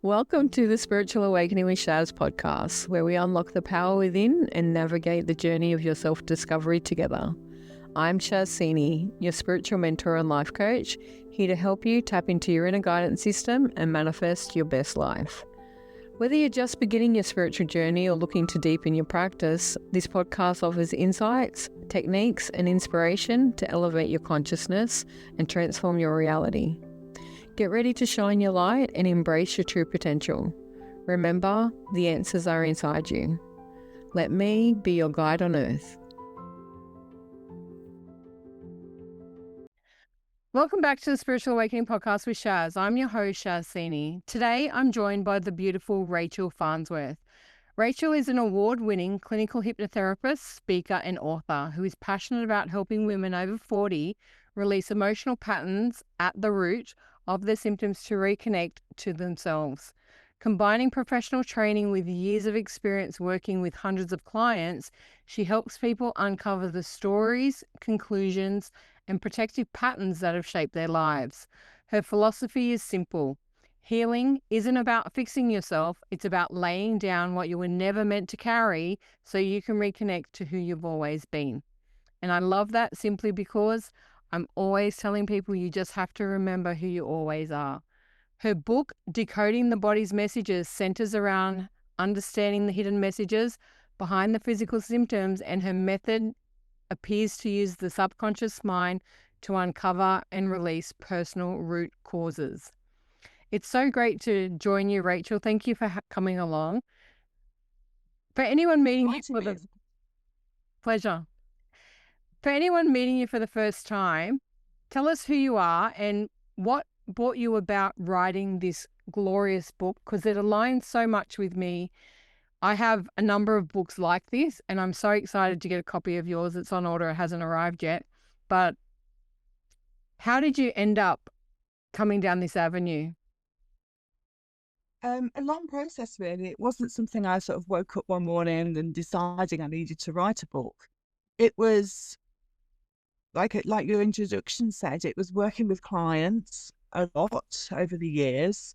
Welcome to the Spiritual Awakening with Shaz podcast, where we unlock the power within and navigate the journey of your self-discovery together. I'm Shaz, your spiritual mentor and life coach, here to help you tap into your inner guidance system and manifest your best life. Whether you're just beginning your spiritual journey or looking to deepen your practice, this podcast offers insights, techniques, and inspiration to elevate your consciousness and transform your reality. Get ready to shine your light and embrace your true potential. Remember, the answers are inside you. Let me be your guide on earth. Welcome back to the Spiritual Awakening podcast with Shaz. I'm your host, Shaz. Today, I'm joined by the beautiful Rachel Farnsworth. Rachel is an award-winning clinical hypnotherapist, speaker, and author who is passionate about helping women over 40 release emotional patterns at the root of their symptoms to reconnect to themselves. Combining professional training with years of experience working with hundreds of clients, she helps people uncover the stories, conclusions, and protective patterns that have shaped their lives. Her philosophy is simple. Healing isn't about fixing yourself, it's about laying down what you were never meant to carry so you can reconnect to who you've always been. And I love that simply because I'm always telling people you just have to remember who you always are. Her book, Decoding the Body's Messages, centers around understanding the hidden messages behind the physical symptoms, and her method appears to use the subconscious mind to uncover and release personal root causes. It's so great to join you, Rachel. Thank you for coming along. For anyone meeting you for the pleasure. For anyone meeting you for the first time, tell us who you are and what brought you about writing this glorious book, because it aligns so much with me. I have a number of books like this, and I'm so excited to get a copy of yours. It's on order. It hasn't arrived yet. But how did you end up coming down this avenue? A long process, really. It wasn't something I sort of woke up one morning and deciding I needed to write a book. It was like your introduction said, it was working with clients a lot over the years.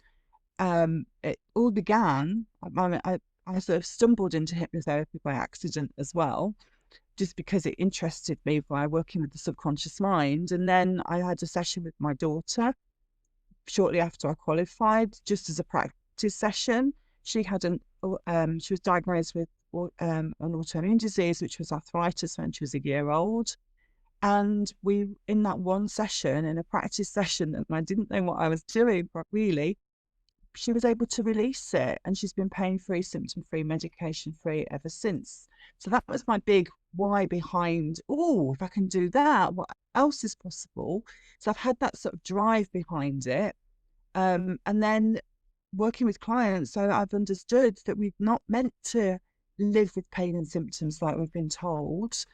It all began, I sort of stumbled into hypnotherapy by accident as well, just because it interested me by working with the subconscious mind. And then I had a session with my daughter shortly after I qualified, just as a practice session. She was diagnosed with an autoimmune disease, which was arthritis, when she was a year old. And in that one session, in a practice session, and I didn't know what I was doing, but really, she was able to release it, and she's been pain-free, symptom-free, medication-free ever since. So that was my big why behind, if I can do that, what else is possible? So I've had that sort of drive behind it. And then working with clients, so I've understood that we're not meant to live with pain and symptoms like we've been told.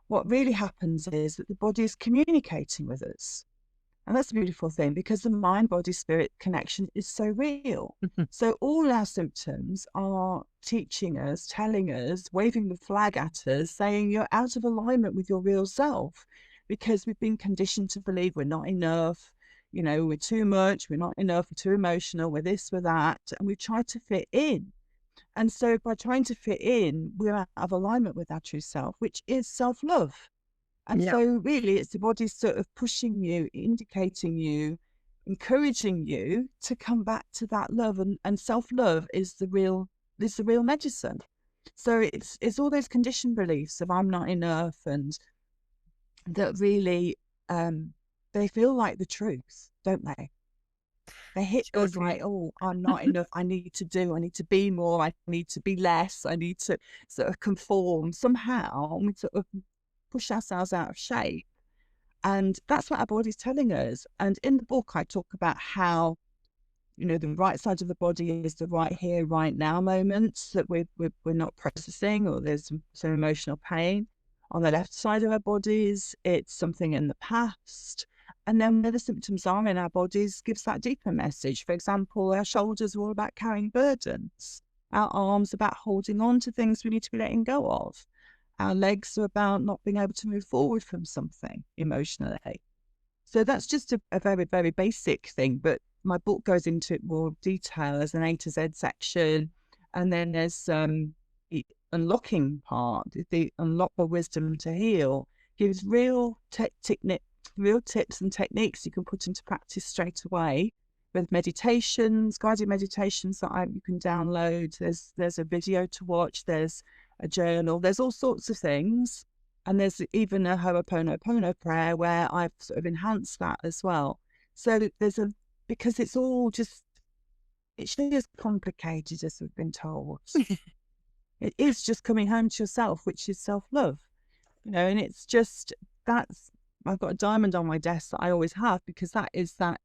What really happens is that the body is communicating with us. And that's a beautiful thing, because the mind-body-spirit connection is so real. So all our symptoms are teaching us, telling us, waving the flag at us, saying you're out of alignment with your real self, because we've been conditioned to believe we're not enough, we're too much, we're not enough, we're too emotional, we're this, we're that, and we try to fit in. And so by trying to fit in, we're out of alignment with our true self, which is self-love. And so really it's the body sort of pushing you, indicating you, encouraging you to come back to that love. And self-love is the real medicine. So it's all those conditioned beliefs of I'm not enough, and that really they feel like the truth, don't they? They hit us like, I'm not enough. I need to be more. I need to be less. I need to sort of conform somehow. We sort of push ourselves out of shape. And that's what our body's telling us. And in the book, I talk about how, the right side of the body is the right here, right now moments that we're not processing, or there's some emotional pain. On the left side of our bodies, it's something in the past. And then where the symptoms are in our bodies gives that deeper message. For example, our shoulders are all about carrying burdens. Our arms are about holding on to things we need to be letting go of. Our legs are about not being able to move forward from something emotionally. So that's just a very, very basic thing. But my book goes into it more detail. There's an A to Z section, and then there's the unlocking part, the unlock the wisdom to heal, gives real real tips and techniques you can put into practice straight away with meditations, guided meditations that you can download. There's a video to watch, there's a journal, there's all sorts of things. And there's even a Ho'oponopono prayer where I've sort of enhanced that as well. So because it's all just, it's really as complicated as we've been told. It is just coming home to yourself, which is self-love, and it's just, I've got a diamond on my desk that I always have, because that is that,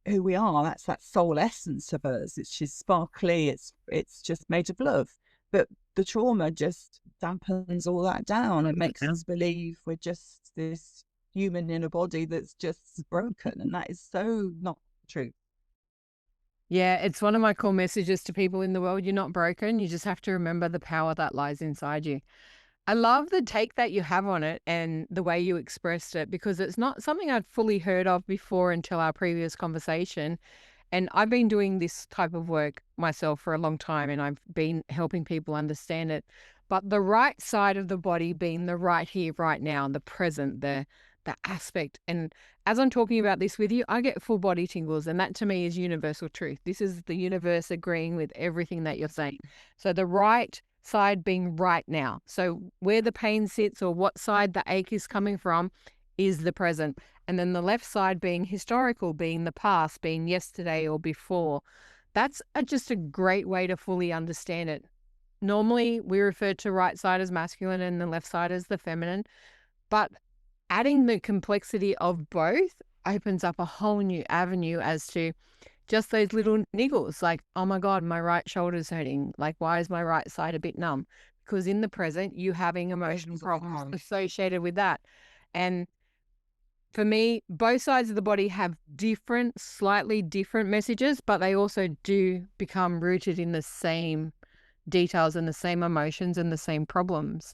who we are. That's that soul essence of us. It's just sparkly. It's just made of love. But the trauma just dampens all that down and makes us believe we're just this human in a body that's just broken. And that is so not true. Yeah, it's one of my core messages to people in the world. You're not broken. You just have to remember the power that lies inside you. I love the take that you have on it and the way you expressed it, because it's not something I'd fully heard of before until our previous conversation. And I've been doing this type of work myself for a long time, and I've been helping people understand it. But the right side of the body being the right here, right now, the present, the aspect. And as I'm talking about this with you, I get full body tingles, and that to me is universal truth. This is the universe agreeing with everything that you're saying. So the right side being right now. So where the pain sits or what side the ache is coming from is the present. And then the left side being historical, being the past, being yesterday or before. That's just a great way to fully understand it. Normally, we refer to right side as masculine and the left side as the feminine, but adding the complexity of both opens up a whole new avenue as to just those little niggles, like, oh my God, my right shoulder's hurting. Like, why is my right side a bit numb? Because in the present, you having emotional problems associated with that. And for me, both sides of the body have different, slightly different messages, but they also do become rooted in the same details and the same emotions and the same problems.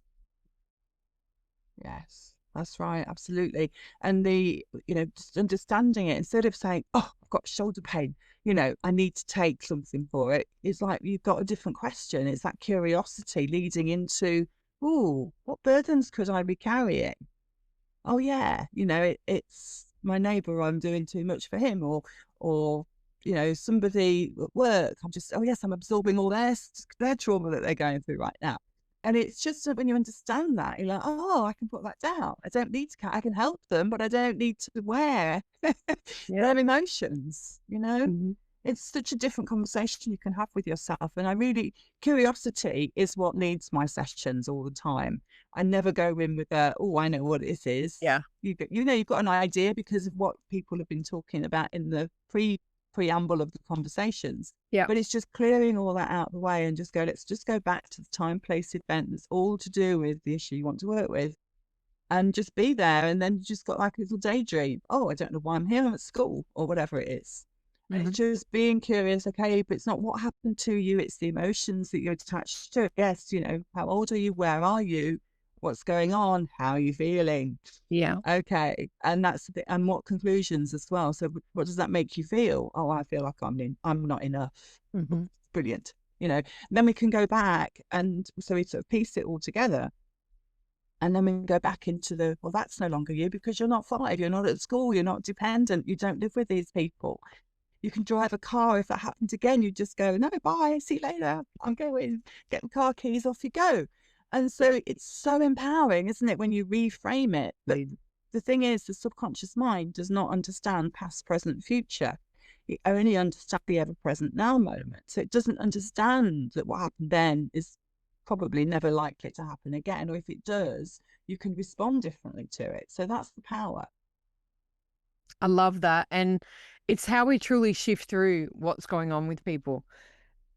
Yes, that's right. Absolutely. And just understanding it, instead of saying, oh, I've got shoulder pain, I need to take something for it. It's like you've got a different question. It's that curiosity leading into, oh, what burdens could I be carrying? Oh yeah, it's my neighbour, I'm doing too much for him, or somebody at work, oh yes, I'm absorbing all their trauma that they're going through right now. And it's just when you understand that, you're like, oh, I can put that down. I don't need to, I can help them, but I don't need to wear their emotions, Mhm. It's such a different conversation you can have with yourself. And curiosity is what leads my sessions all the time. I never go in with oh, I know what this is. Yeah. You've got an idea because of what people have been talking about in the preamble of the conversations. Yeah. But it's just clearing all that out of the way and let's just go back to the time, place, event that's all to do with the issue you want to work with. And just be there. And then you just got like a little daydream. Oh, I don't know why I'm here. I'm at school or whatever it is. Mm-hmm. It's just being curious, okay, but it's not what happened to you, it's the emotions that you're attached to. Yes, how old are you? Where are you? What's going on? How are you feeling? Yeah. Okay. And that's the, and what conclusions as well. So what does that make you feel? Oh, I feel like I'm not enough. Mm-hmm. Brilliant. Then we can go back, and so we sort of piece it all together. And then we go back into well, that's no longer you, because you're not 5, you're not at school, you're not dependent, you don't live with these people. You can drive a car. If that happens again, you just go, no, bye, see you later. I'm going, get the car keys, off you go. And so it's so empowering, isn't it, when you reframe it? But the thing is, the subconscious mind does not understand past, present, future. It only understands the ever-present now moment. So it doesn't understand that what happened then is probably never likely to happen again. Or if it does, you can respond differently to it. So that's the power. I love that. And it's how we truly shift through what's going on with people.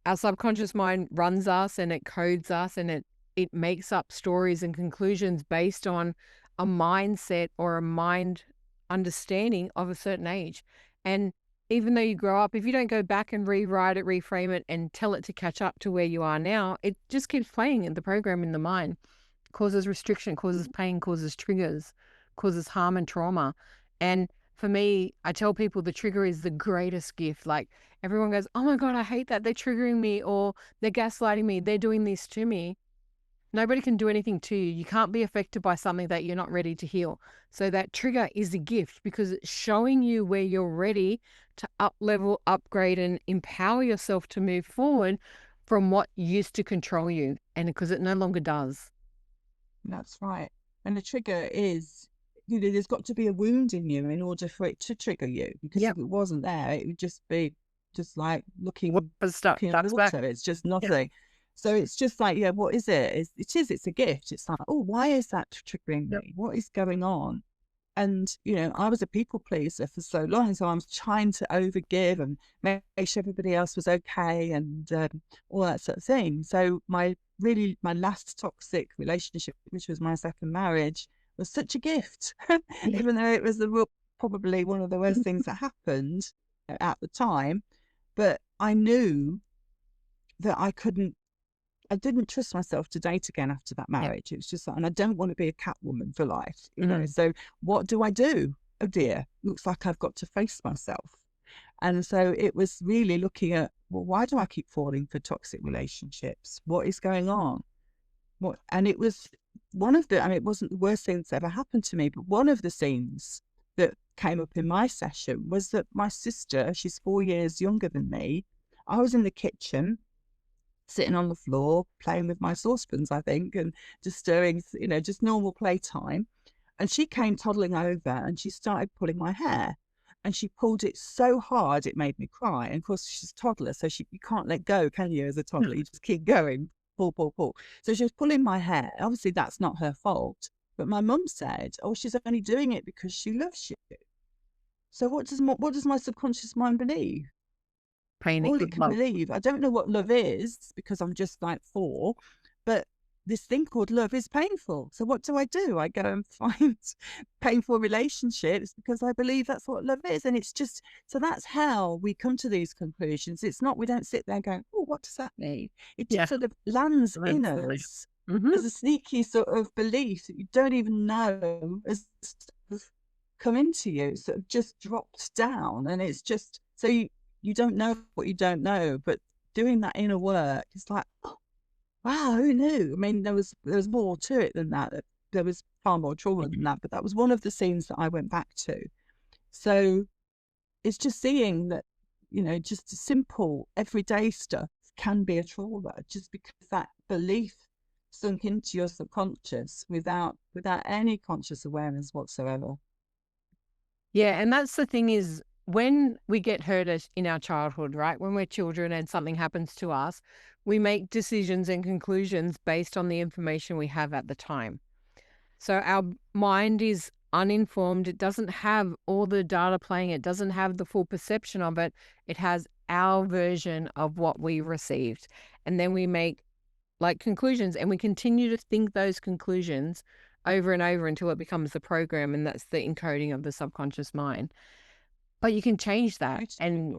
Our subconscious mind runs us and it codes us, and it makes up stories and conclusions based on a mindset or a mind understanding of a certain age. And even though you grow up, if you don't go back and rewrite it, reframe it, and tell it to catch up to where you are now, it just keeps playing in the program in the mind. Causes restriction, causes pain, causes triggers, causes harm and trauma. And For me, I tell people the trigger is the greatest gift. Like everyone goes, oh my God, I hate that. They're triggering me or they're gaslighting me. They're doing this to me. Nobody can do anything to you. You can't be affected by something that you're not ready to heal. So that trigger is a gift because it's showing you where you're ready to up level, upgrade, and empower yourself to move forward from what used to control you. And because it no longer does. That's right. And the trigger is, there's got to be a wound in you in order for it to trigger you. Because if it wasn't there, it would just be just like looking Stuff at ducks back. water. It's just nothing. So it's just like, what is it? It's a gift. It's like, oh, why is that triggering me? What is going on? And, I was a people pleaser for so long. So I was trying to overgive and make sure everybody else was okay and all that sort of thing. So my last toxic relationship, which was my second marriage, was such a gift, even though it was probably one of the worst things that happened at the time. But I knew that I didn't trust myself to date again after that marriage. It was just like, and I don't want to be a cat woman for life, So what do I do? Oh dear, looks like I've got to face myself. And so it was really looking at, well, why do I keep falling for toxic relationships? What is going on? And it was it wasn't the worst thing that's ever happened to me, but one of the scenes that came up in my session was that my sister, she's 4 years younger than me, I was in the kitchen, sitting on the floor, playing with my saucepans, I think, and just stirring, just normal playtime. And she came toddling over and she started pulling my hair. And she pulled it so hard, it made me cry. And of course, she's a toddler, so you can't let go, can you, as a toddler? You just keep going, pull, pull, pull. So she was pulling my hair. Obviously, that's not her fault. But my mum said, oh, she's only doing it because she loves you. So what does my subconscious mind believe? All it can believe, I don't know what love is because I'm just like 4, but this thing called love is painful. So what do? I go and find painful relationships because I believe that's what love is. And it's just, so that's how we come to these conclusions. It's not, we don't sit there going, oh, what does that mean? It just sort of lands in us as a sneaky sort of belief that you don't even know has come into you, sort of just dropped down. And it's just, so you don't know what you don't know, but doing that inner work is like, oh, wow, who knew? I mean, there was more to it than that. There was far more trauma than that, but that was one of the scenes that I went back to. So it's just seeing that, just simple everyday stuff can be a trauma, just because that belief sunk into your subconscious without any conscious awareness whatsoever. Yeah, and that's the thing is, when we get hurt in our childhood, right? When we're children and something happens to us, we make decisions and conclusions based on the information we have at the time. So our mind is uninformed. It doesn't have all the data playing. It doesn't have the full perception of it. It has our version of what we received. And then we make conclusions, and we continue to think those conclusions over and over until it becomes the program. And that's the encoding of the subconscious mind. But you can change that. And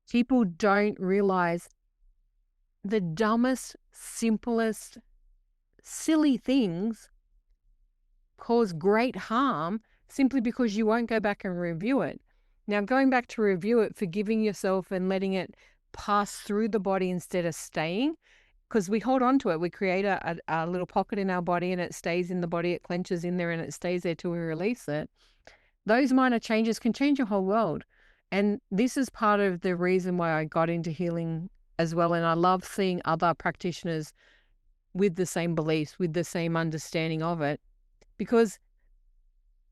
people don't realize the dumbest, simplest, silly things cause great harm simply because you won't go back and review it. Now, going back to review it, forgiving yourself and letting it pass through the body instead of staying, because we hold on to it. We create a little pocket in our body and it stays in the body. It clenches in there and it stays there till we release it. Those minor changes can change your whole world. And this is part of the reason why I got into healing as well. And I love seeing other practitioners with the same beliefs, with the same understanding of it, because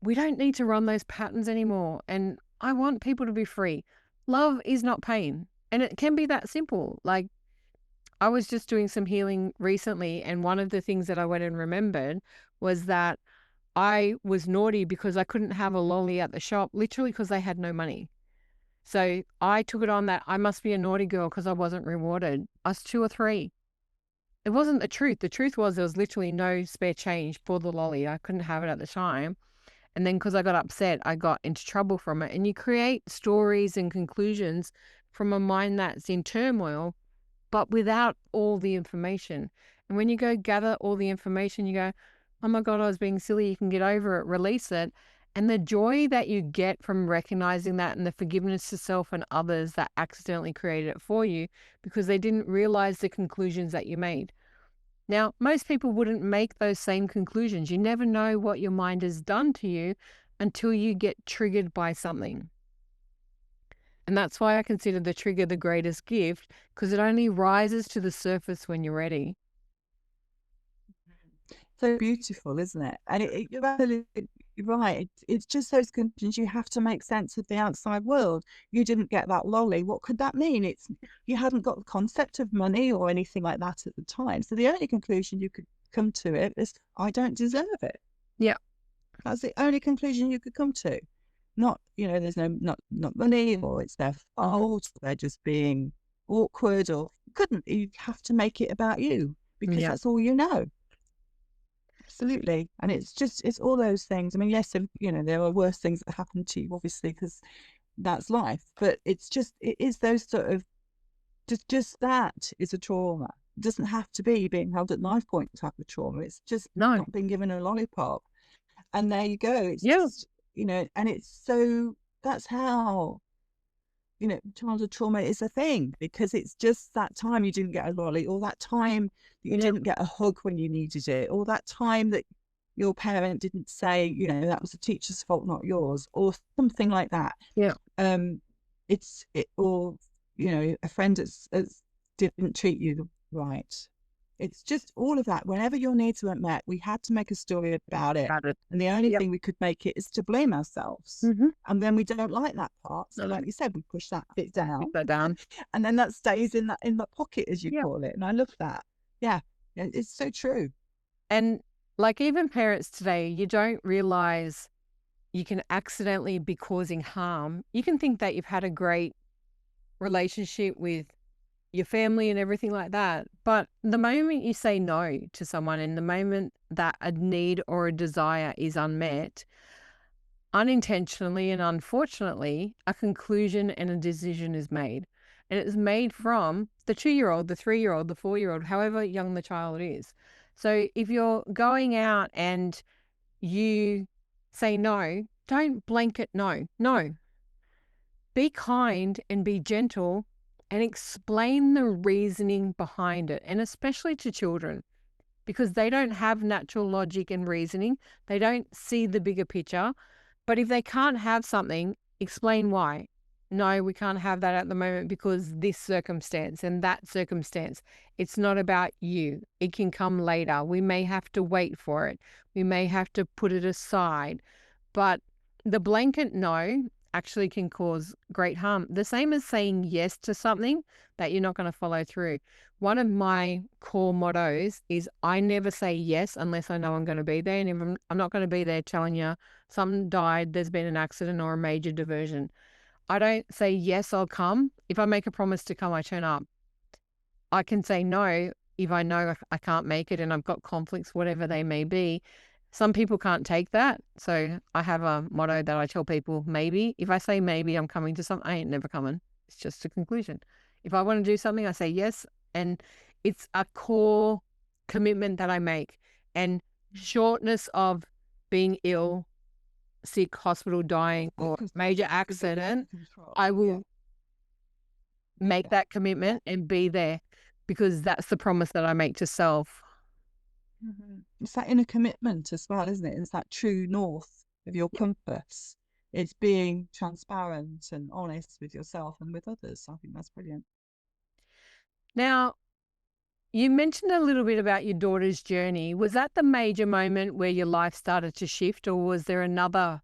we don't need to run those patterns anymore. And I want people to be free. Love is not pain. And it can be that simple. Like, I was just doing some healing recently, and one of the things that I went and remembered was that I was naughty because I couldn't have a lolly at the shop, literally because they had no money. So I took it on that I must be a naughty girl because I wasn't rewarded. I was 2 or 3. It wasn't the truth. The truth was there was literally no spare change for the lolly. I couldn't have it at the time. And then because I got upset, I got into trouble from it. And you create stories and conclusions from a mind that's in turmoil, but without all the information. And when you go gather all the information, you go, oh my God, I was being silly. You can get over it, release it. And the joy that you get from recognizing that, and the forgiveness to self and others that accidentally created it for you because they didn't realize the conclusions that you made. Now, most people wouldn't make those same conclusions. You never know what your mind has done to you until you get triggered by something. And that's why I consider the trigger the greatest gift, because it only rises to the surface when you're ready. So beautiful, isn't it? And you're absolutely right. It's just those conclusions. You have to make sense of the outside world. You didn't get that lolly. What could that mean? You hadn't got the concept of money or anything like that at the time. So the only conclusion you could come to it is, I don't deserve it. Yeah. That's the only conclusion you could come to. Not, there's not money, or it's their fault, or they're just being awkward, or you have to make it about you because that's all you know. Absolutely. And it's all those things. I mean, yes, there are worse things that happen to you, obviously, because that's life. But it is those sort of, just that is a trauma. It doesn't have to be being held at knife point type of trauma. It's just not being given a lollipop. And there you go. It's just, and it's so, that's how, childhood trauma is a thing, because it's just that time you didn't get a lolly, or that time you didn't get a hug when you needed it, or that time that your parent didn't say, that was the teacher's fault, not yours, or something like that. Yeah. Or, a friend didn't treat you right. It's just all of that. Whenever your needs weren't met, we had to make a story about it. And the only thing we could make it is to blame ourselves. And then we don't like that part. So like you said, we push that bit down. And then that stays in the pocket, as you call it. And I love that. Yeah. It's so true. And like, even parents today, you don't realize you can accidentally be causing harm. You can think that you've had a great relationship with your family and everything like that. But the moment you say no to someone, and the moment that a need or a desire is unmet, unintentionally and unfortunately, a conclusion and a decision is made. And it's made from the 2-year-old, the 3-year-old, the 4-year-old, however young the child is. So if you're going out and you say no, don't blanket no. No. Be kind and be gentle and explain the reasoning behind it, and especially to children, because they don't have natural logic and reasoning. They don't see the bigger picture. But if they can't have something, explain why. No, we can't have that at the moment because this circumstance and that circumstance. It's not about you. It can come later. We may have to wait for it. We may have to put it aside. But the blanket no actually can cause great harm. The same as saying yes to something that you're not going to follow through. One of my core mottos is, I never say yes unless I know I'm going to be there. And if I'm not going to be there telling you something died, there's been an accident or a major diversion, I don't say yes, I'll come. If I make a promise to come, I turn up. I can say no if I know I can't make it and I've got conflicts, whatever they may be. Some people can't take that. So I have a motto that I tell people, maybe. If I say maybe I'm coming to something, I ain't never coming. It's just a conclusion. If I want to do something, I say yes. And it's a core commitment that I make. And shortness of being ill, sick, hospital, dying, or major accident, I will make that commitment and be there, because that's the promise that I make to self. It's that inner commitment as well, isn't it? It's that true north of your compass. It's being transparent and honest with yourself and with others. I think that's brilliant. Now, you mentioned a little bit about your daughter's journey. Was that the major moment where your life started to shift, or was there another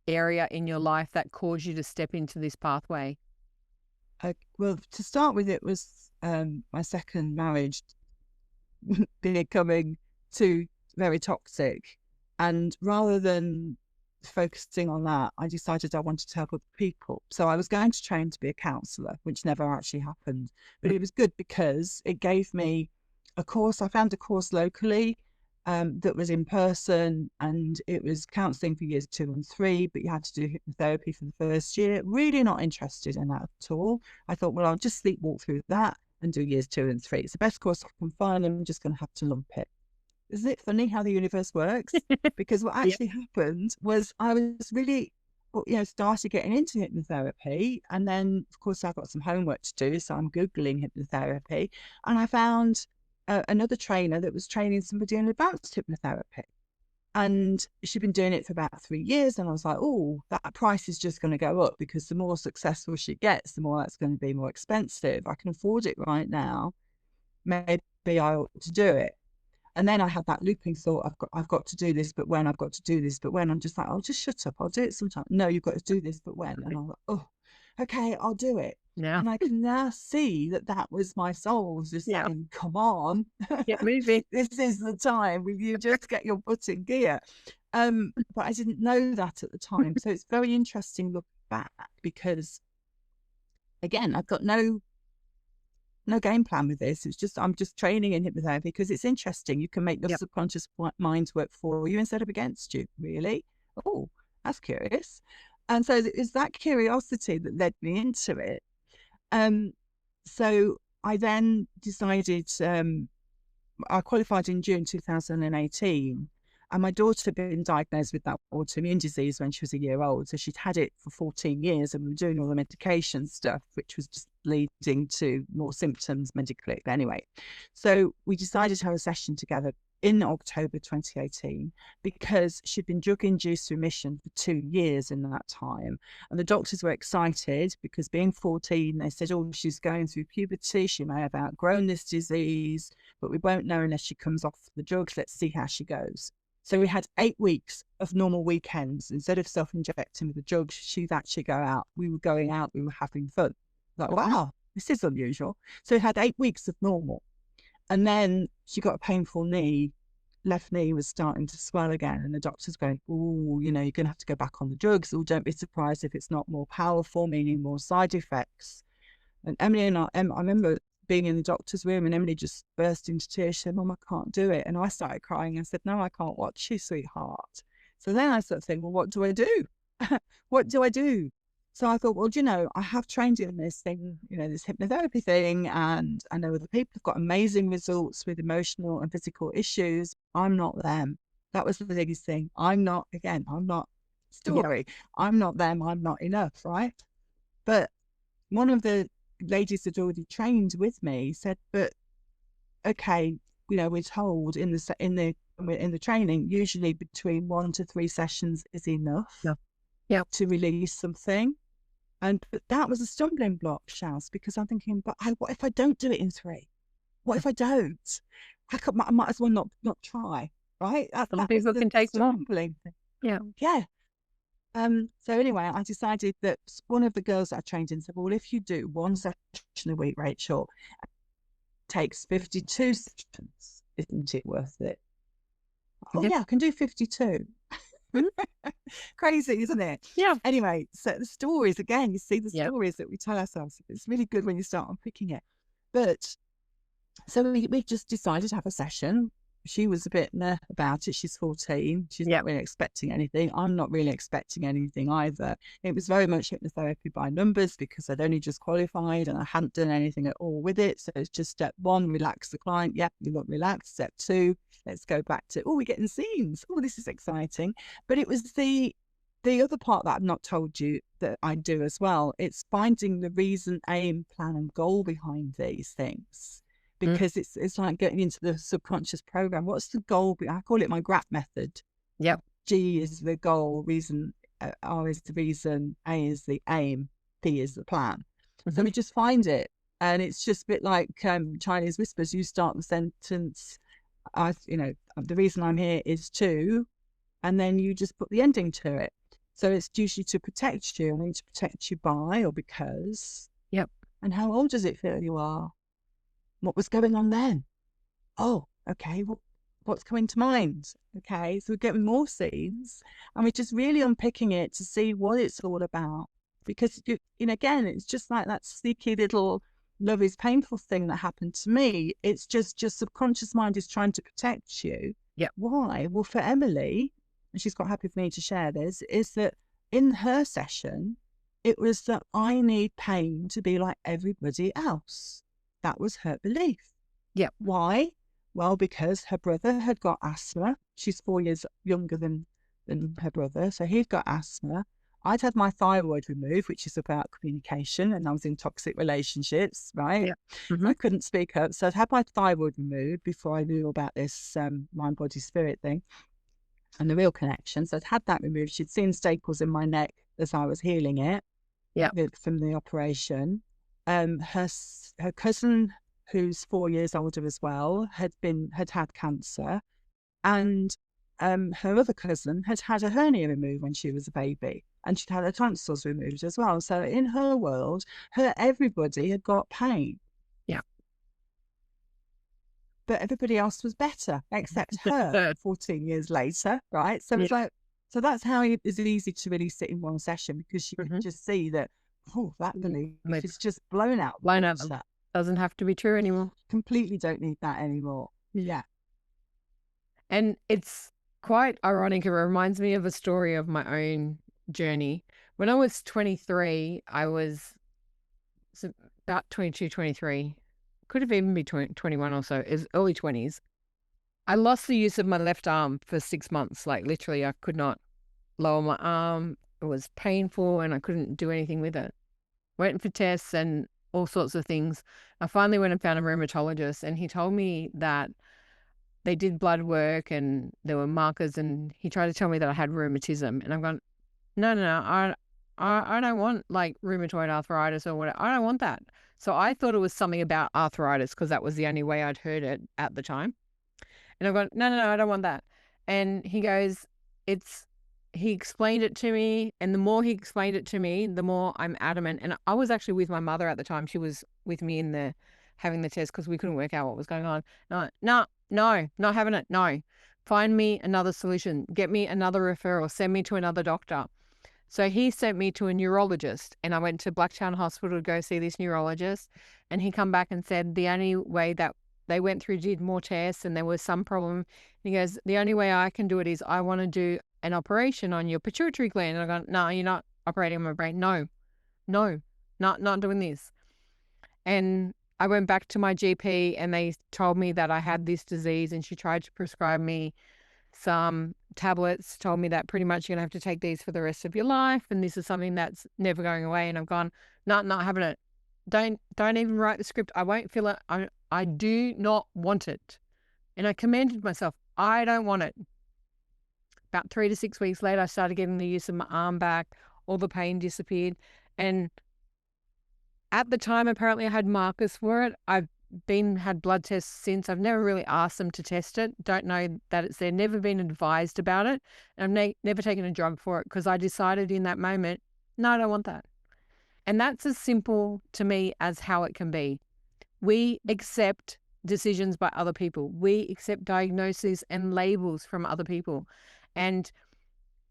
area in your life that caused you to step into this pathway? Well, to start with, it was my second marriage becoming too very toxic. And rather than focusing on that, I decided I wanted to help other people. So I was going to train to be a counsellor, which never actually happened. But it was good because it gave me a course. I found a course locally that was in person, and it was counselling for years 2 and 3, but you had to do hypnotherapy for the first year. Really not interested in that at all. I thought, well, I'll just sleepwalk through that and do years 2 and 3. It's the best course I can find. I'm just going to have to lump it. isn't it funny how the universe works? Because what actually happened was I was really, started getting into hypnotherapy. And then, of course, I've got some homework to do. So I'm Googling hypnotherapy. And I found another trainer that was training somebody in advanced hypnotherapy. And she'd been doing it for about 3 years. And I was like, oh, that price is just going to go up, because the more successful she gets, the more that's going to be more expensive. I can afford it right now. Maybe I ought to do it. And then I had that looping thought, I've got to do this, but when? I've got to do this, but when? I'm just like, I'll just shut up. I'll do it sometime. No, you've got to do this, but when? And I'm like, oh, okay, I'll do it. Yeah. And I can now see that was my soul just saying, come on. Yeah, moving. This is the time when you just get your butt in gear. But I didn't know that at the time. So it's very interesting looking back, because again, I've got no game plan with this. It's just, I'm just training in hypnotherapy because it's interesting. You can make your subconscious mind work for you instead of against you, really. Oh, that's curious. And so it's that curiosity that led me into it. So I then decided, I qualified in June 2018. And my daughter had been diagnosed with that autoimmune disease when she was a year old. So she'd had it for 14 years and we were doing all the medication stuff, which was just leading to more symptoms medically. Anyway, so we decided to have a session together in October 2018 because she'd been drug-induced remission for 2 years in that time. And the doctors were excited because, being 14, they said, oh, she's going through puberty. She may have outgrown this disease, but we won't know unless she comes off the drugs. Let's see how she goes. So we had 8 weeks of normal weekends. Instead of self-injecting with the drugs, she'd actually go out. We were going out. We were having fun. Like, wow, this is unusual. So we had 8 weeks of normal. And then she got a painful knee. Left knee was starting to swell again. And the doctor's going, oh, you're going to have to go back on the drugs. Or don't be surprised if it's not more powerful, meaning more side effects. And Emily and I remember being in the doctor's room and Emily just burst into tears. She said, Mum, I can't do it. And I started crying. I said, no, I can't watch you, sweetheart. So then I started thinking, well, what do I do? What do I do? So I thought, well, I have trained in this thing, this hypnotherapy thing. And I know other people have got amazing results with emotional and physical issues. I'm not them. That was the biggest thing. I'm not story. I'm not them. I'm not enough, right? But one of the ladies that already trained with me said, but okay, we're told in the training, usually between 1 to 3 sessions is enough to release something. And that was a stumbling block, Shaz, because I'm thinking, but what if I don't do it in 3? What if I don't? I might as well not try, right? Some people can take more. Yeah. So anyway, I decided that one of the girls that I trained in said, well, if you do 1 session a week, Rachel, it takes 52 sessions. Isn't it worth it? Oh, yeah, I can do 52. Crazy, isn't it? Yeah. Anyway, so the stories, again, you see the stories that we tell ourselves. It's really good when you start unpicking it. But so we just decided to have a session. She was a bit meh about it. She's 14. She's not really expecting anything. I'm not really expecting anything either. It was very much hypnotherapy by numbers because I'd only just qualified and I hadn't done anything at all with it. So it's just step 1, relax the client. Yep, you look relaxed. Step 2, let's go back to, we're getting scenes. Oh, this is exciting. But it was the other part that I've not told you that I do as well. It's finding the reason, aim, plan and goal behind these things. Because it's like getting into the subconscious program. What's the goal? I call it my GRAP method. Yep. G is the goal, reason, R is the reason, A is the aim, P is the plan. So we just find it. And it's just a bit like Chinese whispers. You start the sentence, the reason I'm here is to, and then you just put the ending to it. So it's usually to protect you. I mean, to protect you by or because. Yep. And how old does it feel you are? What was going on then? Oh, okay. Well, what's coming to mind? Okay. So we're getting more scenes and we're just really unpicking it to see what it's all about. Because, again, it's just like that sneaky little love is painful thing that happened to me. It's just your subconscious mind is trying to protect you. Yeah. Why? Well, for Emily, and she's quite happy for me to share this, is that in her session, it was that I need pain to be like everybody else. That was her belief. Yeah. Why? Well, because her brother had got asthma. She's 4 years younger than her brother. So he'd got asthma. I'd had my thyroid removed, which is about communication, and I was in toxic relationships, right? Yeah. Hmm. I couldn't speak up. So I'd had my thyroid removed before I knew about this mind, body, spirit thing and the real connection. So I'd had that removed. She'd seen staples in my neck as I was healing it Yeah. from the operation. Her cousin, who's 4 years older as well, had had cancer, and her other cousin had had a hernia removed when she was a baby, and she'd had her tonsils removed as well. So in her world, everybody had got pain, Yeah. but everybody else was better except her. 14 years later, right? So Yeah. it's like, so that's how it is easy to really sit in one session, because you can Hmm. just see that, oh, that belief They've is just blown out the blown out them. water. Doesn't have to be true anymore. Completely don't need that anymore. Yeah. And it's quite ironic. It reminds me of a story of my own journey. When I was 23, I was about 22, 23. Could have even been 21 or so. It was early 20s. I lost the use of my left arm for 6 months. Like literally, I could not lower my arm. It was painful and I couldn't do anything with it. Went for tests and all sorts of things. I finally went and found a rheumatologist, and he told me that they did blood work and there were markers, and he tried to tell me that I had rheumatism. And I'm going, no, no, no, I don't want like rheumatoid arthritis or whatever. I don't want that. So I thought it was something about arthritis because that was the only way I'd heard it at the time. And I've gone, no, no, no, I don't want that. And he goes, it's, he explained it to me. And the more he explained it to me, the more I'm adamant. And I was actually with my mother at the time. She was with me in the, having the test because we couldn't work out what was going on. No, no, no, not having it. No, find me another solution. Get me another referral. Send me to another doctor. So he sent me to a neurologist, and I went to Blacktown Hospital to go see this neurologist. And he come back and said the only way that they went through, did more tests, and there was some problem. And he goes, the only way I can do it is I want to do an operation on your pituitary gland. And I go, no, you're not operating on my brain. No, no, not doing this. And I went back to my GP, and they told me that I had this disease, and she tried to prescribe me some tablets, told me that pretty much you're gonna have to take these for the rest of your life, and this is something that's never going away. And I've gone, not having it. Don't even write the script. I won't fill it. I do not want it. And I commanded myself, I don't want it. About 3 to 6 weeks later, I started getting the use of my arm back. All the pain disappeared. And at the time, apparently I had markers for it. I've had blood tests since. I've never really asked them to test it. Don't know that it's there. Never been advised about it. And I've never taken a drug for it because I decided in that moment, no, I don't want that. And that's as simple to me as how it can be. We accept decisions by other people. We accept diagnoses and labels from other people. And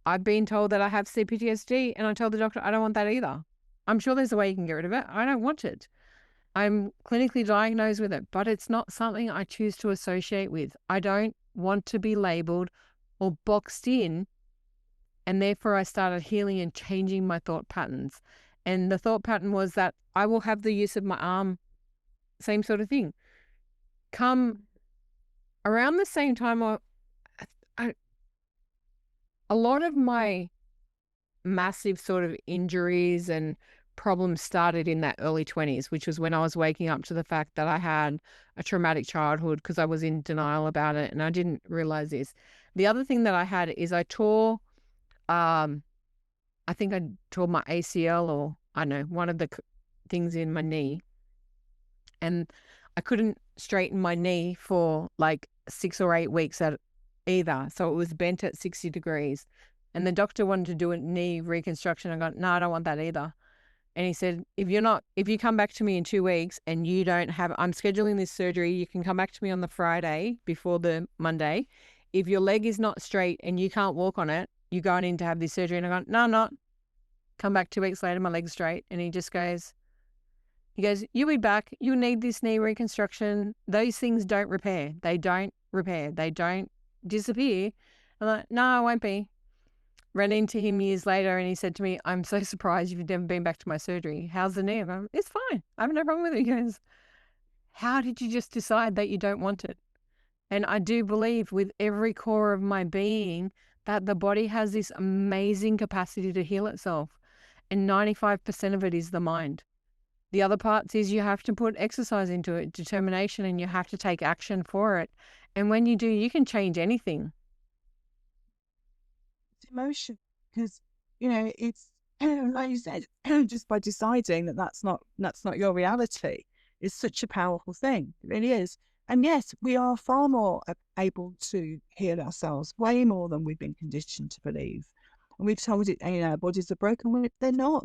I've been told that I have CPTSD, and I told the doctor, I don't want that either. I'm sure there's a way you can get rid of it. I don't want it. I'm clinically diagnosed with it, but it's not something I choose to associate with. I don't want to be labeled or boxed in. And therefore I started healing and changing my thought patterns. And the thought pattern was that I will have the use of my arm, same sort of thing. Come around the same time, a lot of my massive sort of injuries and problems started in that early 20s, which was when I was waking up to the fact that I had a traumatic childhood because I was in denial about it and I didn't realize this. The other thing that I had is I tore, I think I tore my ACL, or I don't know, one of the things in my knee. And I couldn't straighten my knee for like 6 or 8 weeks at either. So it was bent at 60 degrees. And the doctor wanted to do a knee reconstruction. I got, no, I don't want that either. And he said, if you come back to me in 2 weeks and you don't have, I'm scheduling this surgery, you can come back to me on the Friday before the Monday. If your leg is not straight and you can't walk on it, you're going in to have this surgery. And I go, no, I'm not. Come back 2 weeks later, my leg's straight. And he goes, you'll be back. You need this knee reconstruction. Those things don't repair. They don't repair. They don't disappear. I'm like, no, I won't be. Ran into him years later and he said to me, I'm so surprised you've never been back to my surgery. How's the knee? I'm going, it's fine. I have no problem with it. He goes, how did you just decide that you don't want it? And I do believe with every core of my being that the body has this amazing capacity to heal itself. And 95% of it is the mind. The other parts is you have to put exercise into it, determination, and you have to take action for it. And when you do, you can change anything. It's emotion, because it's like you said, just by deciding that that's not your reality is such a powerful thing. It really is. And yes, we are far more able to heal ourselves, way more than we've been conditioned to believe. And we've told it, our bodies are broken. When they're not.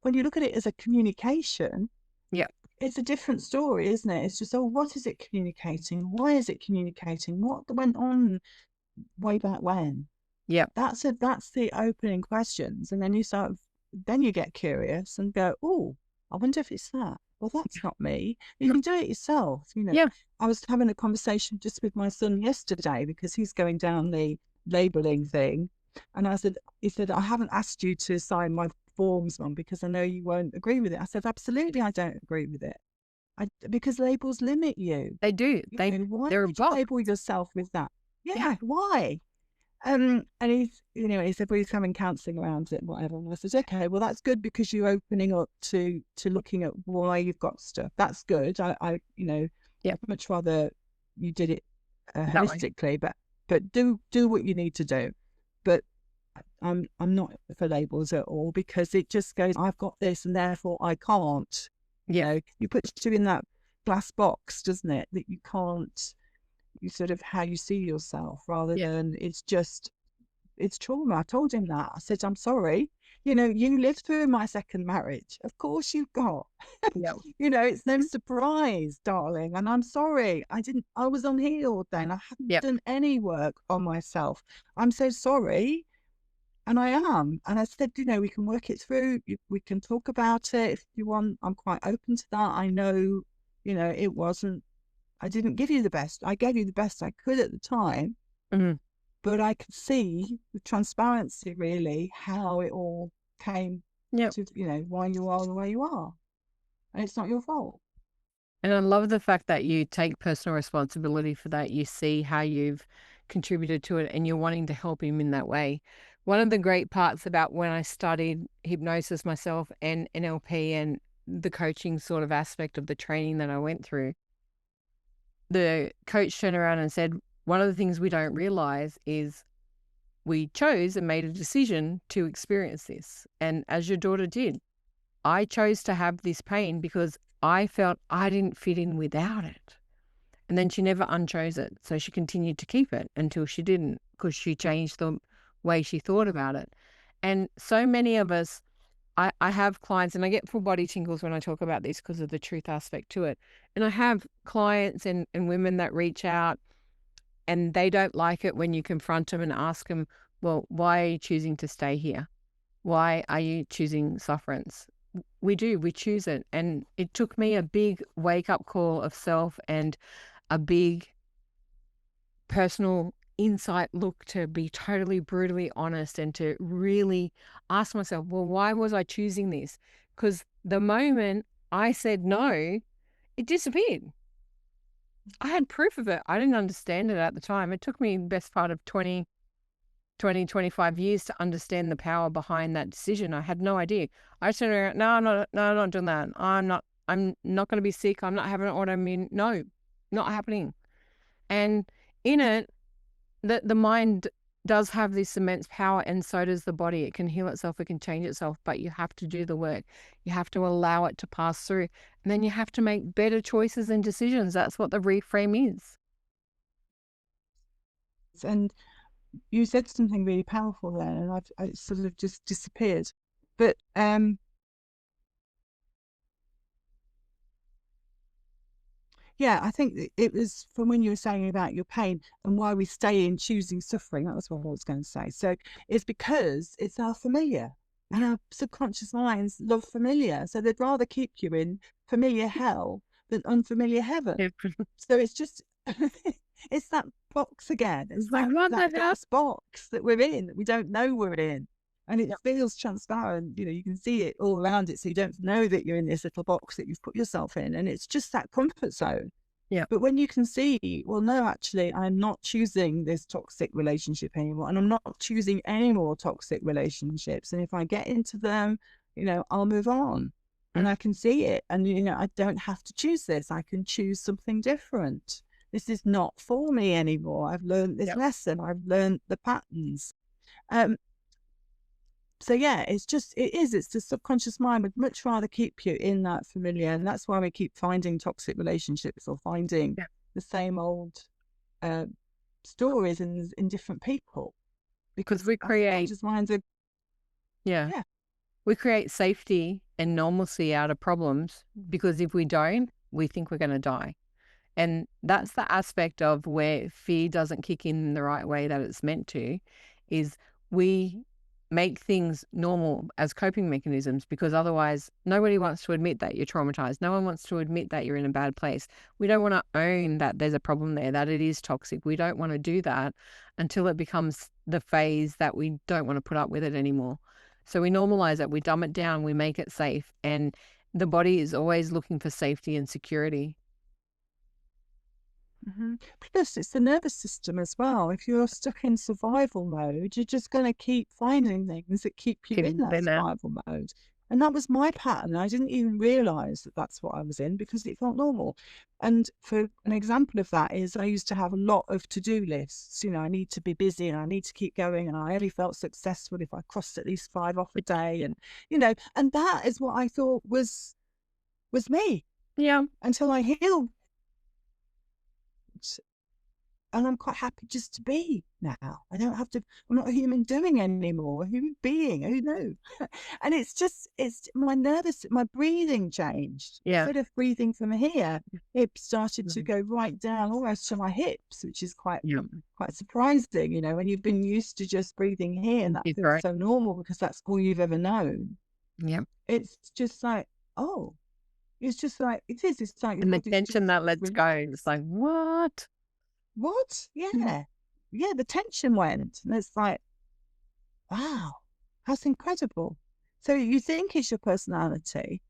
When you look at it as a communication, Yeah. it's a different story, isn't it? It's just, oh, what is it communicating? Why is it communicating? What went on way back when? Yeah. That's the opening questions. And then you get curious and go, oh, I wonder if it's that. Well, that's not me. You can do it yourself. Yeah. I was having a conversation just with my son yesterday because he's going down the labeling thing. And he said, I haven't asked you to sign my forms, Mum, because I know you won't agree with it. I said, absolutely, I don't agree with it. Because labels limit you. They do. Why They're a would you box. label yourself with that? Yeah. Why? And he said, well, he's having counselling around it and whatever. And I said, okay, well, that's good because you're opening up to looking at why you've got stuff. That's good. I'd much rather you did it holistically, but do what you need to do. But I'm not for labels at all, because it just goes, I've got this and therefore I can't. You put you in that glass box, doesn't it? That you can't. You sort of how you see yourself rather than it's trauma. I told him that. I said, I'm sorry. You lived through my second marriage. Of course you've got. Yeah. It's no surprise, darling. And I'm sorry. I was unhealed then. I hadn't done any work on myself. I'm so sorry. And I am. And I said, we can work it through. We can talk about it if you want. I'm quite open to that. I know, it wasn't. I didn't give you the best. I gave you the best I could at the time. Mm-hmm. But I could see with transparency, really, how it all came to, why you are the way you are. And it's not your fault. And I love the fact that you take personal responsibility for that. You see how you've contributed to it and you're wanting to help him in that way. One of the great parts about when I studied hypnosis myself and NLP and the coaching sort of aspect of the training that I went through, the coach turned around and said, one of the things we don't realize is we chose and made a decision to experience this. And as your daughter did, I chose to have this pain because I felt I didn't fit in without it. And then she never unchose it. So she continued to keep it until she didn't, because she changed the way she thought about it. And so many of us, I have clients, and I get full body tingles when I talk about this because of the truth aspect to it. And I have clients and women that reach out and they don't like it when you confront them and ask them, well, why are you choosing to stay here? Why are you choosing sufferance? We choose it. And it took me a big wake up call of self and a big personal insight look to be totally brutally honest and to really ask myself, well, why was I choosing this? Because the moment I said no, it disappeared. I had proof of it. I didn't understand it at the time. It took me the best part of 25 years to understand the power behind that decision. I had no idea. I turned around, no, I'm not doing that. I'm not going to be sick. I'm not having an autoimmune. No, not happening. And in it, the mind does have this immense power, and so does the body. It can heal itself, it can change itself, but you have to do the work. You have to allow it to pass through, and then you have to make better choices and decisions. That's what the reframe is. And you said something really powerful there, and I sort of just disappeared. But yeah, I think it was from when you were saying about your pain and why we stay in choosing suffering. That was what I was going to say. So it's because it's our familiar, and our subconscious minds love familiar. So they'd rather keep you in familiar hell than unfamiliar heaven. So it's just, it's that box again. It's that glass box that we're in, that we don't know we're in. And it feels transparent, you can see it all around it. So you don't know that you're in this little box that you've put yourself in. And it's just that comfort zone. Yeah. But when you can see, well, no, actually, I'm not choosing this toxic relationship anymore, and I'm not choosing any more toxic relationships. And if I get into them, I'll move on. And Mm. I can see it. And, I don't have to choose this. I can choose something different. This is not for me anymore. I've learned this Yep. lesson. I've learned the patterns. Um, so yeah, it's the subconscious mind would much rather keep you in that familiar, and that's why we keep finding toxic relationships or finding Yeah. the same old uh, stories in different people, Because because we our create, subconscious minds are, yeah, yeah. we create safety and normalcy out of problems because if we don't, we think we're going to die. And that's the aspect of where fear doesn't kick in the right way that it's meant to, is we make things normal as coping mechanisms because otherwise nobody wants to admit that you're traumatized. No one wants to admit that you're in a bad place. We don't want to own that there's a problem there, that it is toxic. We don't want to do that until it becomes the phase that we don't want to put up with it anymore. So we normalize it, we dumb it down, we make it safe. And the body is always looking for safety and security. Plus, it's the nervous system as well. If you're stuck in survival mode, you're just going to keep finding things that keep you in Keep that there now. survival mode. And that was my pattern. I didn't even realize that that's what I was in because it felt normal. And for an example of that is I used to have a lot of to-do lists. I need to be busy and I need to keep going. And I only felt successful if I crossed at least 5 off a day. And that is what I thought was me Yeah. until I healed. And I'm quite happy just to be now. I don't have to, I'm not a human doing anymore, a human being, who knew? And it's my breathing changed. Yeah. Instead of breathing from here, it started to Mhm. go right down almost to my hips, which is Yeah. quite surprising, when you've been used to just breathing here and that It's feels right. so normal because that's all you've ever known. Yeah. It's just like, oh, it's just like, it's like your And the body's tension just that lets go. relaxed. It's like, what? What? Mm. Yeah. Yeah, the tension went. And it's like, wow, that's incredible. So you think it's your personality,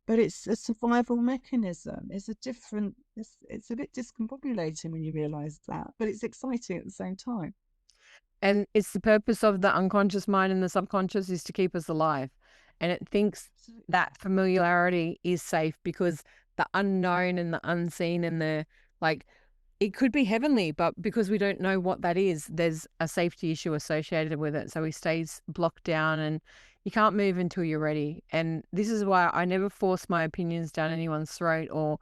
but it's a survival mechanism. It's a bit discombobulating when you realize that, but it's exciting at the same time. And it's the purpose of the unconscious mind and the subconscious is to keep us alive. And it thinks Absolutely. that familiarity is safe because the unknown and the unseen and the like, it could be heavenly, but because we don't know what that is, there's a safety issue associated with it. So we stays blocked down and you can't move until you're ready. And this is why I never force my opinions down anyone's throat or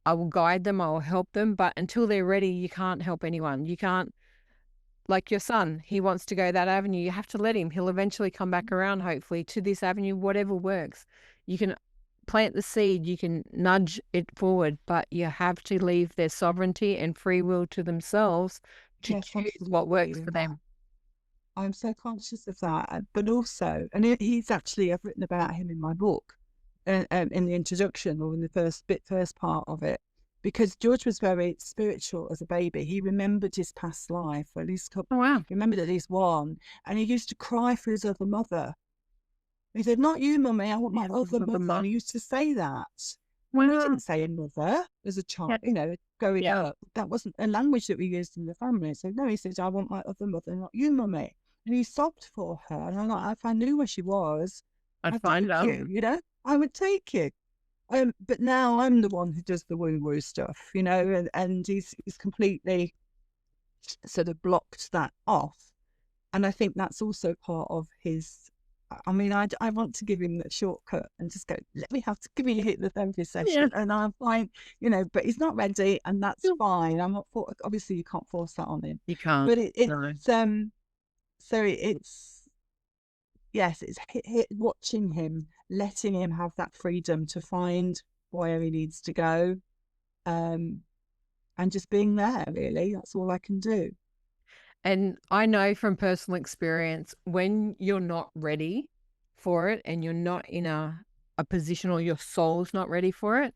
I will guide them, I will help them. But until they're ready, you can't help anyone. You can't, like your son, he wants to go that avenue. You have to let him. He'll eventually come back around, hopefully, to this avenue, whatever works. You can plant the seed, you can nudge it forward, but you have to leave their sovereignty and free will to themselves to Yes, choose what works absolutely. for them. I'm so conscious of that. But also, and he's actually, I've written about him in my book, in the introduction or in the first part of it, because George was very spiritual as a baby. He remembered his past life, or at least Oh, wow. remembered at least one, and he used to cry for his other mother. He said, "Not you, mummy. I want my Yeah, other the mother." And mom. he used to say that. And we Wow. didn't say mother as a Yeah. child, growing Yeah. up. That wasn't a language that we used in the family. So no, he said, "I want my other mother, not you, mummy." And he sobbed for her. And I'm like, if I knew where she was, I'd I'd find take out. you, I would take you. But now I'm the one who does the woo-woo stuff, and he's completely sort of blocked that off. And I think that's also part of his. I mean, I want to give him that shortcut and just go, let me give me a hypnotherapy Yeah. session. And I'm fine, but he's not ready and that's fine. I'm not obviously you can't force that on him, You can't. but No. so it's, yes, it's watching him, letting him have that freedom to find where he needs to go. Um, and just being there, really, that's all I can do. And I know from personal experience, when you're not ready for it and you're not in a position or your soul's not ready for it.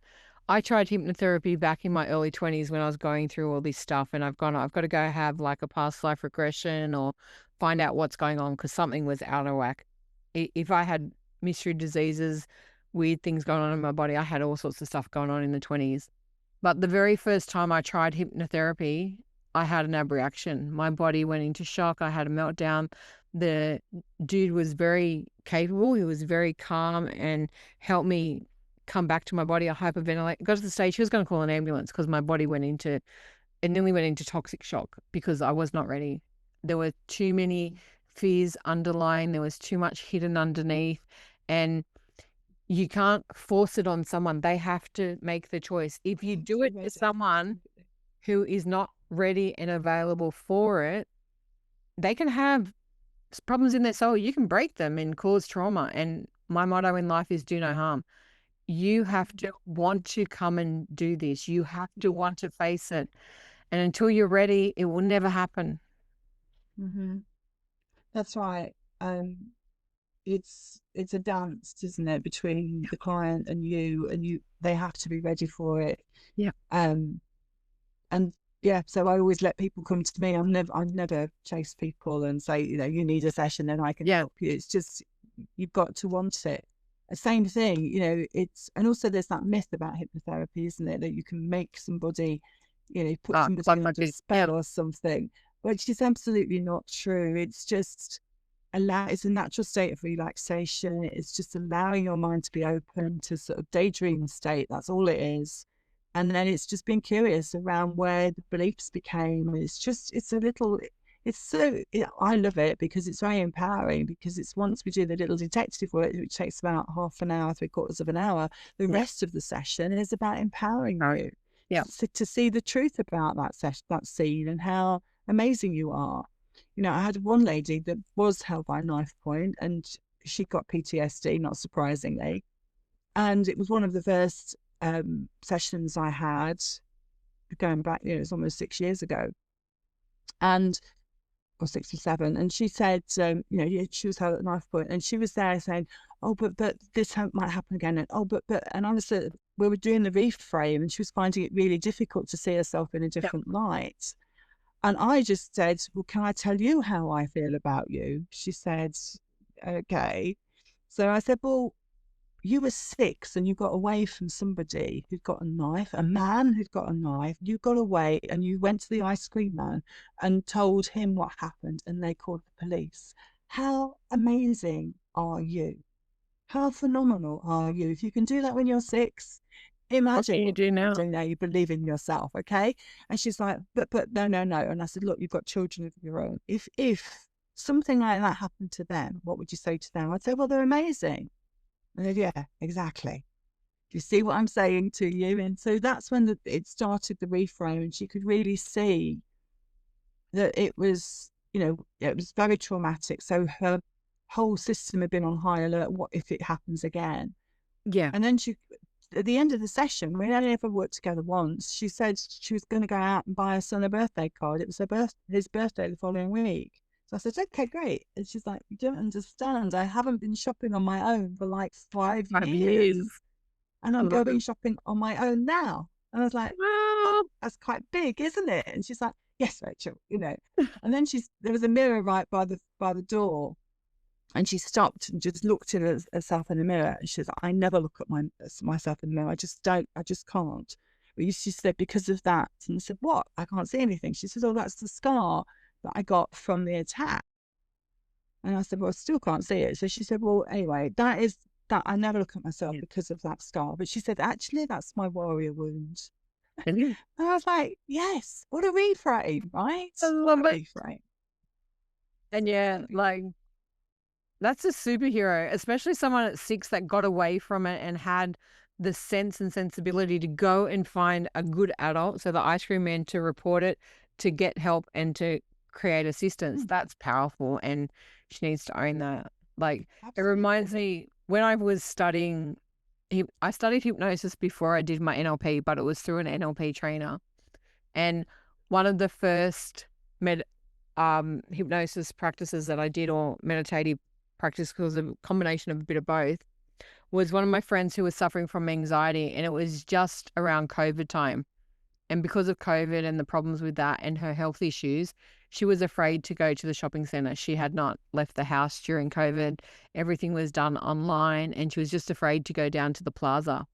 I tried hypnotherapy back in my early 20s when I was going through all this stuff and I've got to go have like a past life regression or find out what's going on because something was out of whack. If I had mystery diseases, weird things going on in my body, I had all sorts of stuff going on in the 20s. But the very first time I tried hypnotherapy, I had an abreaction. My body went into shock. I had a meltdown. The dude was very capable. He was very calm and helped me come back to my body. I hyperventilate. Got to the stage he was going to call an ambulance because my body nearly went into toxic shock because I was not ready. There were too many fears underlying. There was too much hidden underneath, and you can't force it on someone. They have to make the choice. If you do it to someone who is not ready and available for it, they can have problems in their soul. You can break them and cause trauma. And my motto in life is do no harm. You have to want to come and do this. You have to want to face it. And until you're ready, it will never happen. Mm-hmm. That's right. It's a dance, isn't it, between the client and you. They have to be ready for it. Yeah. And yeah, so I always let people come to me. I've never chased people and say, you need a session and I can help you. It's just, you've got to want it. The same thing, and also there's that myth about hypnotherapy, isn't it, that you can make somebody, put somebody under a spell or something, which is absolutely not true. It's just it's a natural state of relaxation. It's just allowing your mind to be open to sort of daydream state. That's all it is. And then it's just being curious around where the beliefs became. I love it because it's very empowering, because it's once we do the little detective work, which takes about half an hour, 3/4 of an hour, the rest of the session is about empowering you to see the truth about that scene and how amazing you are. I had one lady that was held by a knife point and she got PTSD, not surprisingly. And it was one of the first sessions I had going back, it's almost 6 years ago. Or 6 or 7. And she said, she was held at knife point and she was there saying, oh, but this might happen again. And, oh, but, and honestly, we were doing the reframe and she was finding it really difficult to see herself in a different light. And I just said, well, can I tell you how I feel about you? She said, okay. So I said, well, you were 6 and you got away from somebody who'd got a knife, a man who'd got a knife. You got away and you went to the ice cream man and told him what happened and they called the police. How amazing are you? How phenomenal are you? If you can do that when you're 6, imagine what you do now. You believe in yourself, okay? And she's like, but no. And I said, look, you've got children of your own. If something like that happened to them, what would you say to them? I'd say, well, they're amazing. And said, yeah, exactly. Do you see what I'm saying to you? And so that's when it started the reframe, and she could really see that it was, it was very traumatic. So her whole system had been on high alert. What if it happens again? Yeah. And then at the end of the session, we only ever worked together once. She said she was going to go out and buy her son a birthday card. It was his birthday the following week. So I said, okay, great. And she's like, you don't understand. I haven't been shopping on my own for like 5 years. And I'm going shopping on my own now. And I was like, oh, that's quite big, isn't it? And she's like, yes, Rachel, And then there was a mirror right by the door. And she stopped and just looked at herself in the mirror. And she said, I never look at myself in the mirror. I just can't. But she said, because of that. And I said, what? I can't see anything. She said, oh, that's the scar that I got from the attack. And I said, well, I still can't see it. So she said, well, anyway, that I never look at myself because of that scar. But she said, actually, that's my warrior wound. And I was like, yes, what a reframe, right? I love it. Reframe. And that's a superhero, especially someone at 6 that got away from it and had the sense and sensibility to go and find a good adult, so the ice cream man, to report it, to get help and to create assistance. That's powerful, and she needs to own that. Absolutely. It reminds me, when I was studying, I studied hypnosis before I did my NLP, but it was through an NLP trainer. And one of the first hypnosis practices that I did, or meditative practice, because a combination of a bit of both, was one of my friends who was suffering from anxiety, and it was just around COVID time. And because of COVID and the problems with that and her health issues, she was afraid to go to the shopping center. She had not left the house during COVID. Everything was done online, and she was just afraid to go down to the plaza.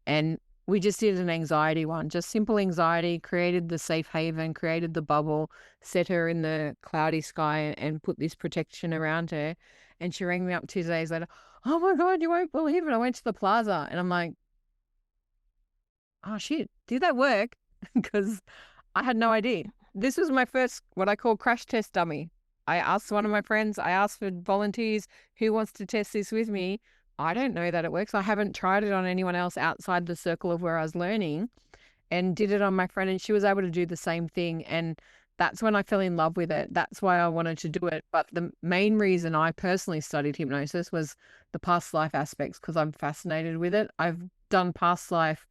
And we just did an anxiety one, just simple anxiety, created the safe haven, created the bubble, set her in the cloudy sky and put this protection around her. And she rang me up 2 days later. Oh my God, you won't believe it. I went to the plaza. And I'm like, oh shit, did that work? Because I had no idea. This was my first, what I call crash test dummy. I asked one of my friends, I asked for volunteers, who wants to test this with me? I don't know that it works. I haven't tried it on anyone else outside the circle of where I was learning, and did it on my friend, and she was able to do the same thing. And that's when I fell in love with it. That's why I wanted to do it. But the main reason I personally studied hypnosis was the past life aspects, because I'm fascinated with it. I've done past life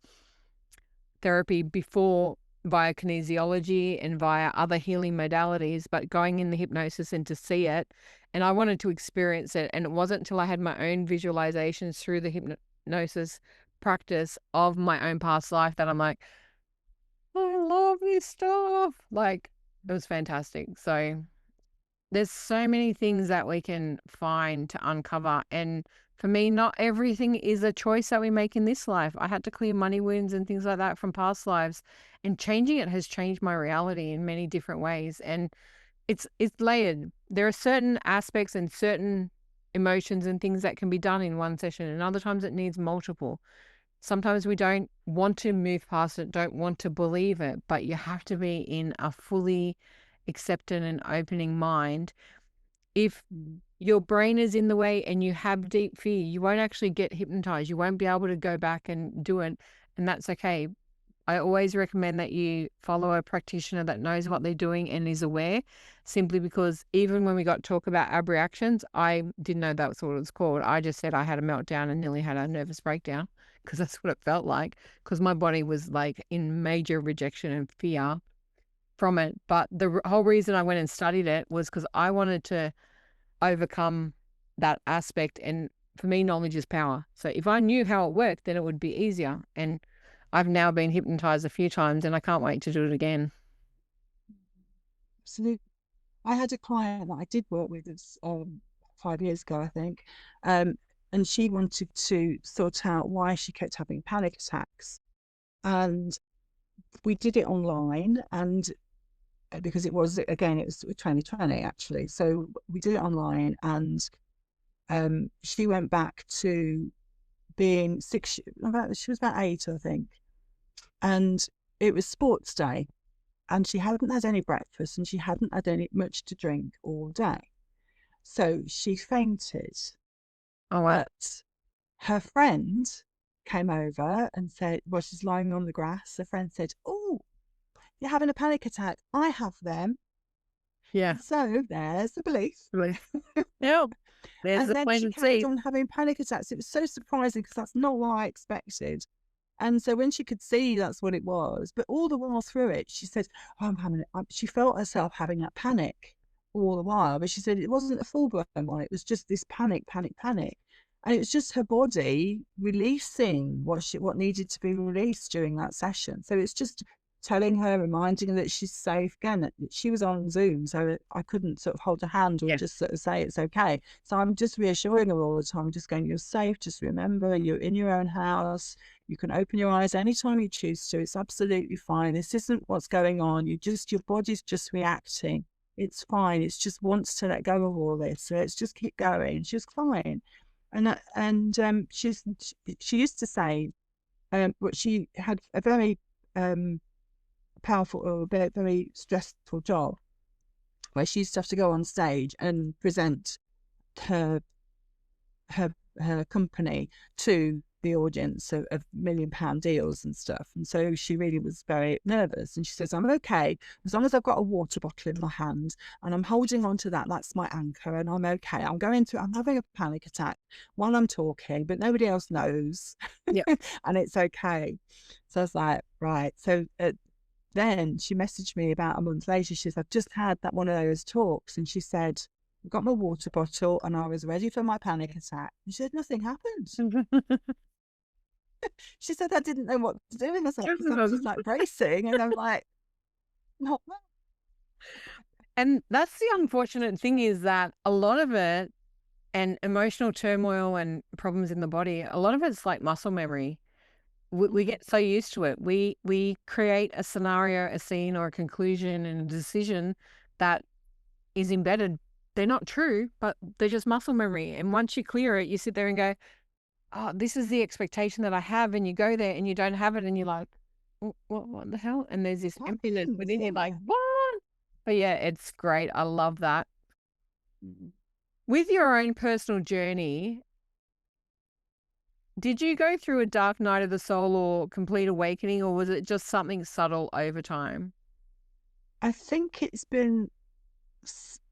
therapy before via kinesiology and via other healing modalities, but going in the hypnosis and to see it, and I wanted to experience it. And it wasn't until I had my own visualizations through the hypnosis practice of my own past life that I'm like, I love this stuff. Like, it was fantastic. So there's so many things that we can find to uncover. And for me, not everything is a choice that we make in this life. I had to clear money wounds and things like that from past lives, and changing it has changed my reality in many different ways. And it's layered. There are certain aspects and certain emotions and things that can be done in one session, and other times it needs multiple. Sometimes we don't want to move past it, don't want to believe it, but you have to be in a fully accepted and opening mind. If your brain is in the way and you have deep fear, you won't actually get hypnotized. You won't be able to go back and do it, and that's okay. I always recommend that you follow a practitioner that knows what they're doing and is aware, simply because even when we got to talk about abreactions, I didn't know that's what it was called. I just said I had a meltdown and nearly had a nervous breakdown, because that's what it felt like, because my body was like in major rejection and fear from it. But the whole reason I went and studied it was because I wanted to overcome that aspect. And for me, knowledge is power. So if I knew how it worked, then it would be easier. And I've now been hypnotized a few times, and I can't wait to do it again. Absolutely. I had a client that I did work with 5 years ago, I think, and she wanted to sort out why she kept having panic attacks. And we did it online, and because it was 2020 actually, so we did it online, and she went back to being she was about 8, I think, and it was sports day, and she hadn't had any breakfast and she hadn't had any much to drink all day, so she fainted. Oh, wow. But her friend came over and said, well, she's lying on the grass. Her friend said, oh, you're having a panic attack. I have them. Yeah. So there's the belief. Yeah. There's And the then point she and carried see. on having panic attacks. It was so surprising because that's not what I expected. And so when she could see that's what it was, but all the while through it, she said, oh, she felt herself having that panic all the while. But she said it wasn't a full-blown one. It was just this panic. And it was just her body releasing what needed to be released during that session. So it's just telling her, reminding her that she's safe. Again, she was on Zoom, so I couldn't sort of hold her hand or just sort of say it's okay. So I'm just reassuring her all the time, just going, you're safe. Just remember, you're in your own house. You can open your eyes anytime you choose to. It's absolutely fine. This isn't what's going on. Your body's just reacting. It's fine. It just wants to let go of all this. So let's just keep going. She's fine. And she used to say, but she had a very powerful or very, very stressful job where she used to have to go on stage and present her company to the audience of £1 million deals and stuff. And so she really was very nervous. And she says, I'm okay as long as I've got a water bottle in my hand and I'm holding on to that. That's my anchor, and I'm okay. I'm having a panic attack while I'm talking, but nobody else knows. Yep. And it's okay. So I was like, right. So then she messaged me about a month later. She says, I've just had one of those talks. And she said, I got my water bottle and I was ready for my panic attack. And she said, nothing happened. She said, I didn't know what to do with myself. I was just like racing. And I'm like, not well. And that's the unfortunate thing, is that a lot of it, and emotional turmoil and problems in the body, a lot of it's like muscle memory. we get so used to it. We create a scenario, a scene, or a conclusion and a decision that is embedded. They're not true, but they're just muscle memory. And once you clear it, you sit there and go, oh, this is the expectation that I have. And you go there and you don't have it. And you're like, what the hell? And there's this What emptiness happens? within you, Yeah. like, what? But yeah, it's great. I love that. Mhm. With your own personal journey, did you go through a dark night of the soul or complete awakening, or was it just something subtle over time? I think it's been,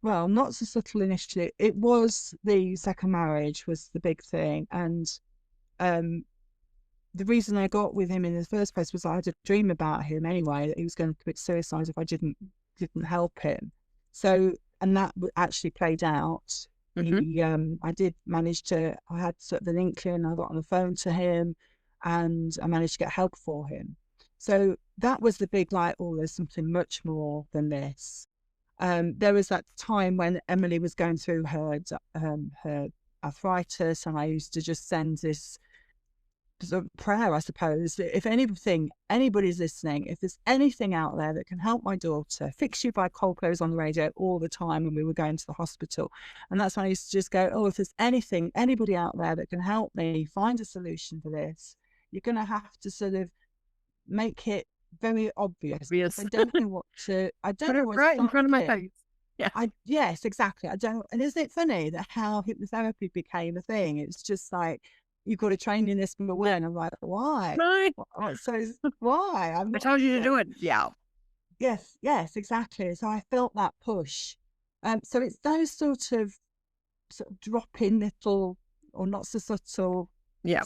well, not so subtle initially. It was the second marriage was the big thing. And um, the reason I got with him in the first place was I had a dream about him anyway, that he was going to commit suicide if I didn't help him. So, and that actually played out. Mm-hmm. I did manage to, I had sort of an inkling, I got on the phone to him and I managed to get help for him. So that was the big, like, oh, there's something much more than this. There was that time when Emily was going through her arthritis, and I used to just send this sort of prayer, I suppose. If anybody's listening, if there's anything out there that can help my daughter, Fix You by Coldplay was on the radio all the time when we were going to the hospital. And that's when I used to just go, oh, if there's anybody out there that can help me find a solution for this, you're going to have to sort of make it very obvious, because Yes. I don't know what to, I Put don't know it where to right in start front of my it. face. Yeah. Yes, exactly. I don't, and isn't it funny that how hypnotherapy became a thing? It's just like, you've got to train in this, but when I'm like, why? Right. So why? I'm I not. told you to do it. Yeah. Yes, exactly. So I felt that push. So it's those sort of drop-in little or not so subtle Yeah.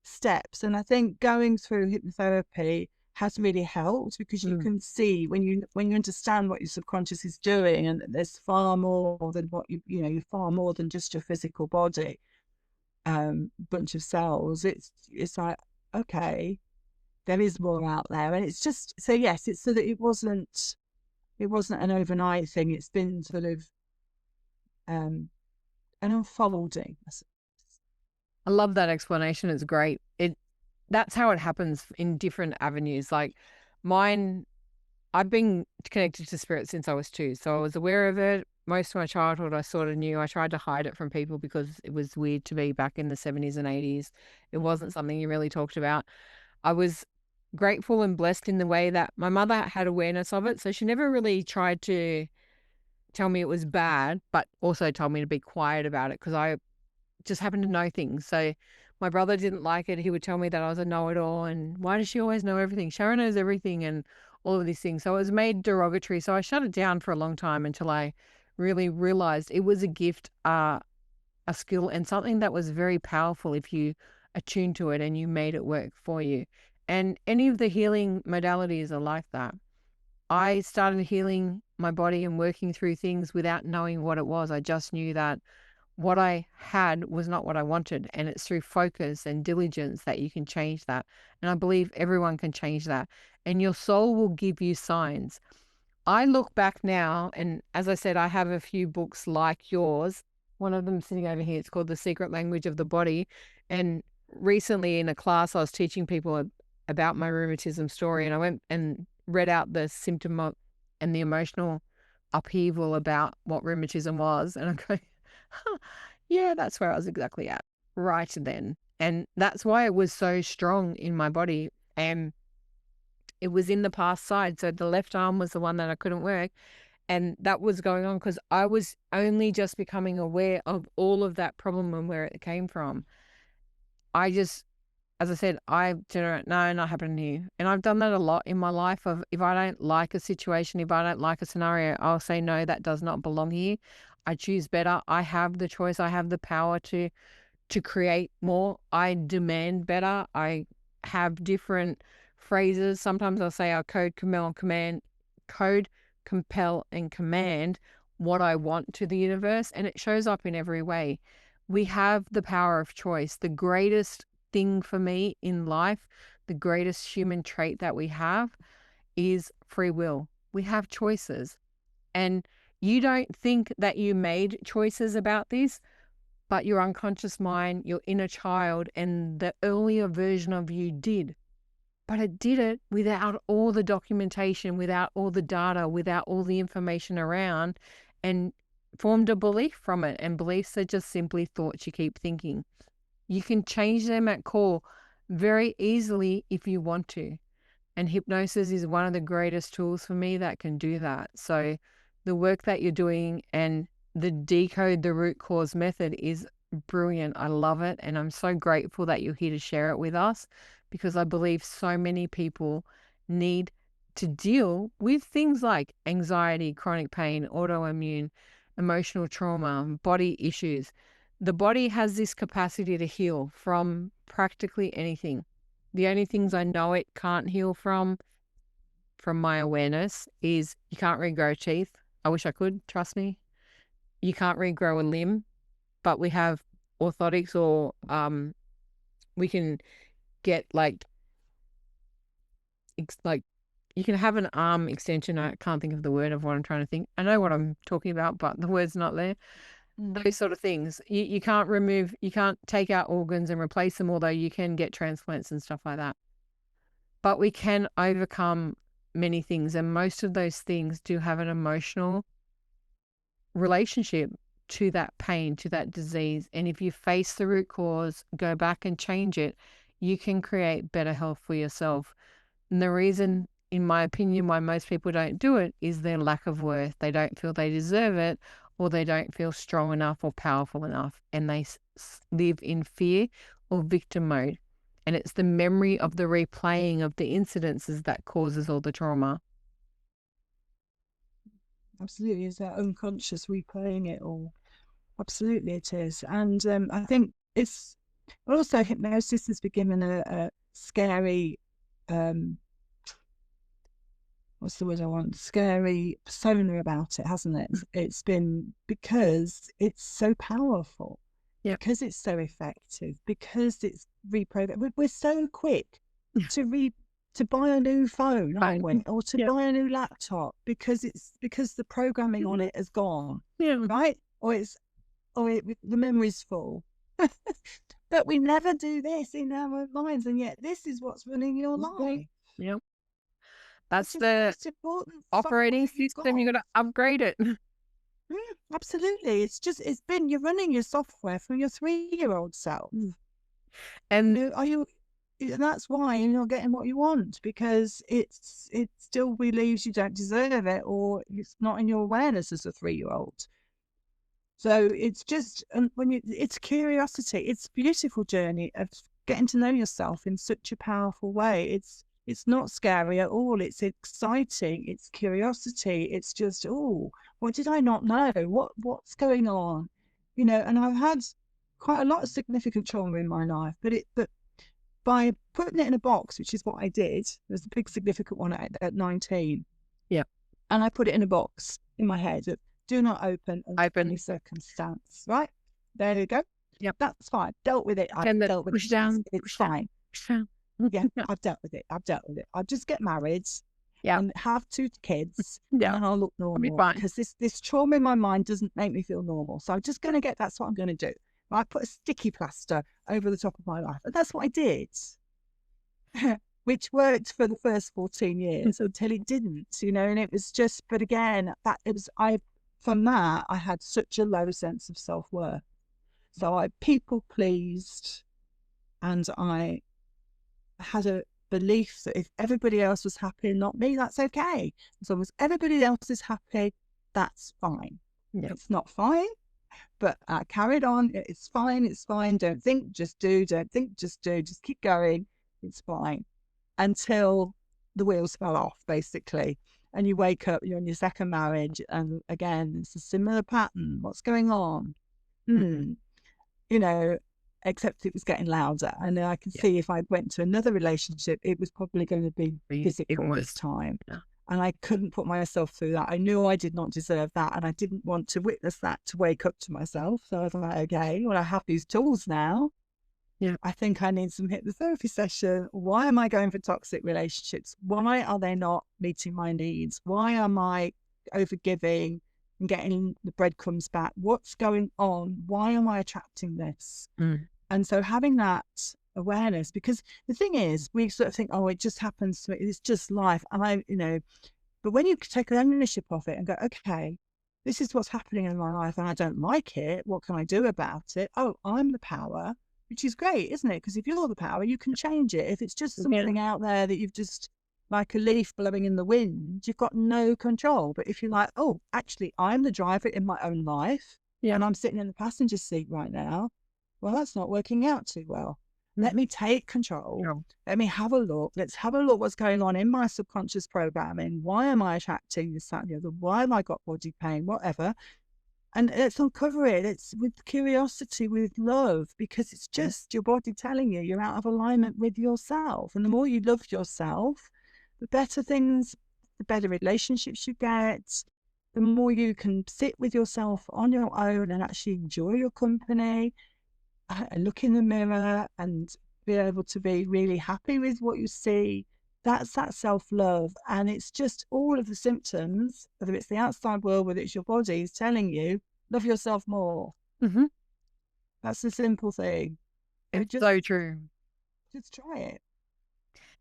steps. And I think going through hypnotherapy has really helped, because you Mm. can see when you understand what your subconscious is doing, and there's far more than what you're far more than just your physical body, bunch of cells. It's like, okay, there is more out there. And it's just, so yes, it's so that it wasn't an overnight thing. It's been sort of an unfolding. I love that explanation. It's great. That's how it happens in different avenues. Like mine, I've been connected to spirit since I was 2. So I was aware of it. Most of my childhood, I sort of knew. I tried to hide it from people because it was weird to be back in the 70s and 80s. It wasn't something you really talked about. I was grateful and blessed in the way that my mother had awareness of it. So she never really tried to tell me it was bad, but also told me to be quiet about it because I just happened to know things. So my brother didn't like it. He would tell me that I was a know-it-all and why does she always know everything? Sharon knows everything and all of these things. So it was made derogatory. So I shut it down for a long time until I really realized it was a gift, a skill, and something that was very powerful if you attuned to it and you made it work for you. And any of the healing modalities are like that. I started healing my body and working through things without knowing what it was. I just knew that what I had was not what I wanted. And it's through focus and diligence that you can change that. And I believe everyone can change that. And your soul will give you signs. I look back now, and as I said, I have a few books like yours. One of them sitting over here, it's called The Secret Language of the Body. And recently in a class, I was teaching people about my rheumatism story, and I went and read out the symptom and the emotional upheaval about what rheumatism was. And I go, huh, yeah, that's where I was exactly at right then. And that's why it was so strong in my body. And it was in the past side. So the left arm was the one that I couldn't work. And that was going on because I was only just becoming aware of all of that problem and where it came from. I just, as I said, I generate, no, not happening here. And I've done that a lot in my life of if I don't like a situation, if I don't like a scenario, I'll say, no, that does not belong here. I choose better. I have the choice. I have the power to create more. I demand better. I have different phrases. Sometimes I'll say I code, compel, and command what I want to the universe, and it shows up in every way. We have the power of choice. The greatest thing for me in life, the greatest human trait that we have is free will. We have choices. And you don't think that you made choices about this, but your unconscious mind, your inner child, and the earlier version of you did. But it did it without all the documentation, without all the data, without all the information around, and formed a belief from it. And beliefs are just simply thoughts you keep thinking. You can change them at core very easily if you want to. And hypnosis is one of the greatest tools for me that can do that. So the work that you're doing and the decode the root cause method is brilliant. I love it. And I'm so grateful that you're here to share it with us, because I believe so many people need to deal with things like anxiety, chronic pain, autoimmune, emotional trauma, body issues. The body has this capacity to heal from practically anything. The only things I know it can't heal from my awareness, is you can't regrow teeth. I wish I could, trust me. You can't regrow a limb, but we have orthotics, or we can get like you can have an arm extension. I can't think of the word of what I'm trying to think. I know what I'm talking about, but the word's not there. Those sort of things. You can't take out organs and replace them, although you can get transplants and stuff like that. But we can overcome many things, and most of those things do have an emotional relationship to that pain, to that disease. And if you face the root cause, go back and change it, you can create better health for yourself. And the reason, in my opinion, why most people don't do it is their lack of worth. They don't feel they deserve it, or they don't feel strong enough or powerful enough, and they live in fear or victim mode. And it's the memory of the replaying of the incidences that causes all the trauma. Absolutely, it's that unconscious replaying it all. Absolutely, it is. And I think it's also, hypnosis has been given a scary, what's the word I want? Scary persona about it, hasn't it? It's been because it's so powerful, because it's so effective, because it's reprogrammed. We're so quick to buy a new phone, aren't we? Or to buy a new laptop because the programming on it has gone, right? Or the memory's full. But we never do this in our minds, and yet this is what's running your life. Yep. That's the operating system. You got to upgrade it. Absolutely. You're running your software from your 3-year-old self. And that's why you're not getting what you want, because it still believes you don't deserve it, or it's not in your awareness as a 3-year-old. So it's just, and it's curiosity. It's a beautiful journey of getting to know yourself in such a powerful way. It's not scary at all. It's exciting. It's curiosity. It's just, oh, what did I not know? What's going on? And I've had quite a lot of significant trauma in my life, but by putting it in a box, which is what I did, there's a big significant one at 19. Yeah. And I put it in a box in my head of, do not open under any circumstance. Right? There you go. Yep. That's fine. Dealt with it. I've dealt with it. Down, it's fine. Down. Yeah, I've dealt with it. I'll just get married and have 2 kids, and I'll look normal. Because this trauma in my mind doesn't make me feel normal. So I'm just going to that's what I'm going to do. I put a sticky plaster over the top of my life. And that's what I did, which worked for the first 14 years until it didn't, and it was just, but again, from that, I had such a low sense of self-worth. So I people pleased, and I had a belief that if everybody else was happy and not me, that's okay. As long as everybody else is happy, that's fine. It's not fine, but I carried on. It's fine. Don't think, just do. Don't think, just do. Just keep going. It's fine. Until the wheels fell off, basically. And you wake up, you're in your second marriage, and again, it's a similar pattern. What's going on? Except it was getting louder. And I can see if I went to another relationship, it was probably going to be physical this time. Yeah. And I couldn't put myself through that. I knew I did not deserve that, and I didn't want to witness that to wake up to myself. So I was like, okay, well, I have these tools now. Yeah, I think I need some hypnotherapy session. Why am I going for toxic relationships? Why are they not meeting my needs? Why am I overgiving? and getting the breadcrumbs back. What's going on? Why am I attracting this? And so having that awareness, because the thing is, we sort of think, oh, it just happens to me. It's just life. And but when you take ownership of it and go, okay, this is what's happening in my life and I don't like it. What can I do about it? Oh, I'm the power, which is great, isn't it? Because if you're the power, you can change it. If it's just something out there that you've just, like a leaf blowing in the wind, you've got no control. But if you're like, oh, actually, I'm the driver in my own life and I'm sitting in the passenger seat right now, well, that's not working out too well. Let me take control. Let me have a look. Let's have a look what's going on in my subconscious programming. Why am I attracting this, that, and the other? Why have I got body pain? Whatever. And let's uncover it. It's with curiosity, with love, because it's just your body telling you you're out of alignment with yourself. And the more you love yourself, the better things, the better relationships you get, the more you can sit with yourself on your own and actually enjoy your company, and look in the mirror and be able to be really happy with what you see. That's that self-love. And it's just all of the symptoms, whether it's the outside world, whether it's your body, is telling you, love yourself more. That's a simple thing. It's so true. Just try it.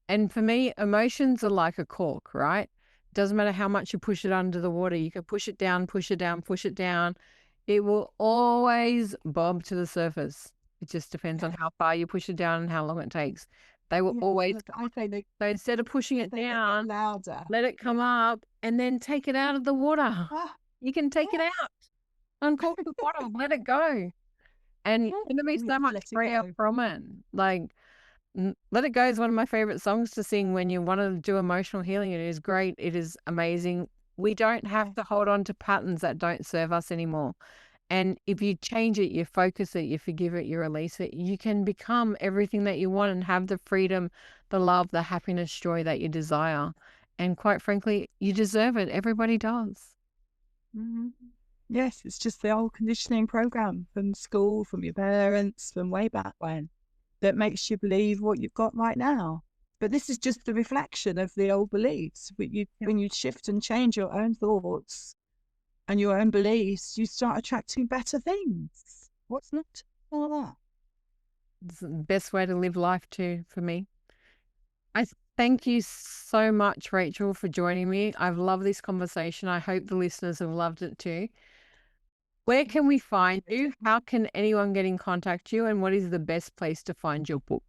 And for me, emotions are like a cork, right? Doesn't matter how much you push it under the water. You can push it down, push it down, push it down. It will always bob to the surface. It just depends on how far you push it down and how long it takes. They will always. So instead of pushing it down, louder, let it come up and then take it out of the water. You can take it out, uncork the bottle, let it go. And you're going to be so much freer from it. Like, Let It Go is one of my favorite songs to sing when you want to do emotional healing. It is great. It is amazing. We don't have to hold on to patterns that don't serve us anymore. And if you change it, you focus it, you forgive it, you release it, you can become everything that you want and have the freedom, the love, the happiness, joy that you desire. And quite frankly, you deserve it. Everybody does. Yes, it's just the old conditioning program from school, from your parents, from way back when, that makes you believe what you've got right now. But this is just the reflection of the old beliefs. When you shift and change your own thoughts and your own beliefs, you start attracting better things. What's not all that? It's the best way to live life too, for me. I thank you so much, Rachel, for joining me. I've loved this conversation. I hope the listeners have loved it too. Where can we find you? How can anyone get in contact with you? And what is the best place to find your book?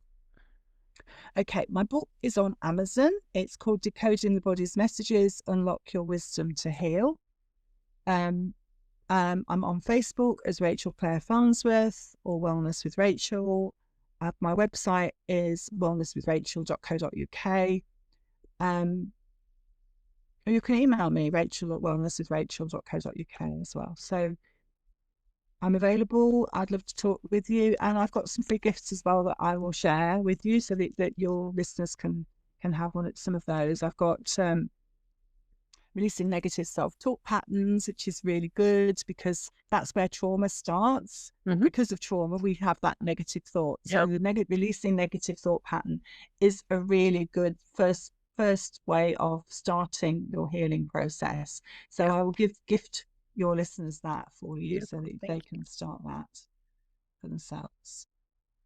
Okay, my book is on Amazon. It's called Decoding the Body's Messages, Unlock Your Wisdom to Heal. I'm on Facebook as Rachel Farnsworth or Wellness with Rachel. My website is wellnesswithrachel.co.uk. You can email me, rachel@wellnesswithrachel.co.uk as well. So I'm available. I'd love to talk with you. And I've got some free gifts as well that I will share with you so that your listeners can have some of those. I've got releasing negative self-talk patterns, which is really good because that's where trauma starts. Because of trauma, we have that negative thought. So the releasing negative thought pattern is a really good first way of starting your healing process. So I will gift your listeners that for you so that they can start that for themselves.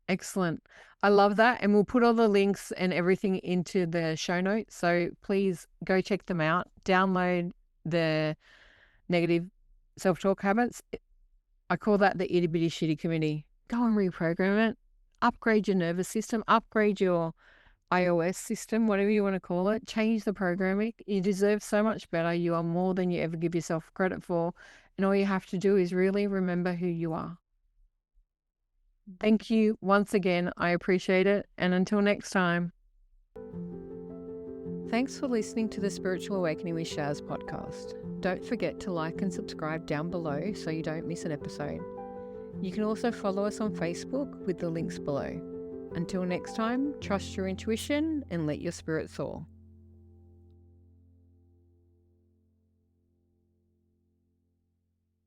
Excellent. I love that. And we'll put all the links and everything into the show notes. So please go check them out. Download the negative self-talk habits. I call that the itty bitty shitty committee. Go and reprogram it. Upgrade your nervous system. Upgrade your iOS system, whatever you want to call it. Change the programming. You deserve so much better. You are more than you ever give yourself credit for. And all you have to do is really remember who you are. Thank you once again. I appreciate it. And until next time. Thanks for listening to the Spiritual Awakening with Shaz podcast. Don't forget to like and subscribe down below so you don't miss an episode. You can also follow us on Facebook with the links below. Until next time, trust your intuition and let your spirit soar.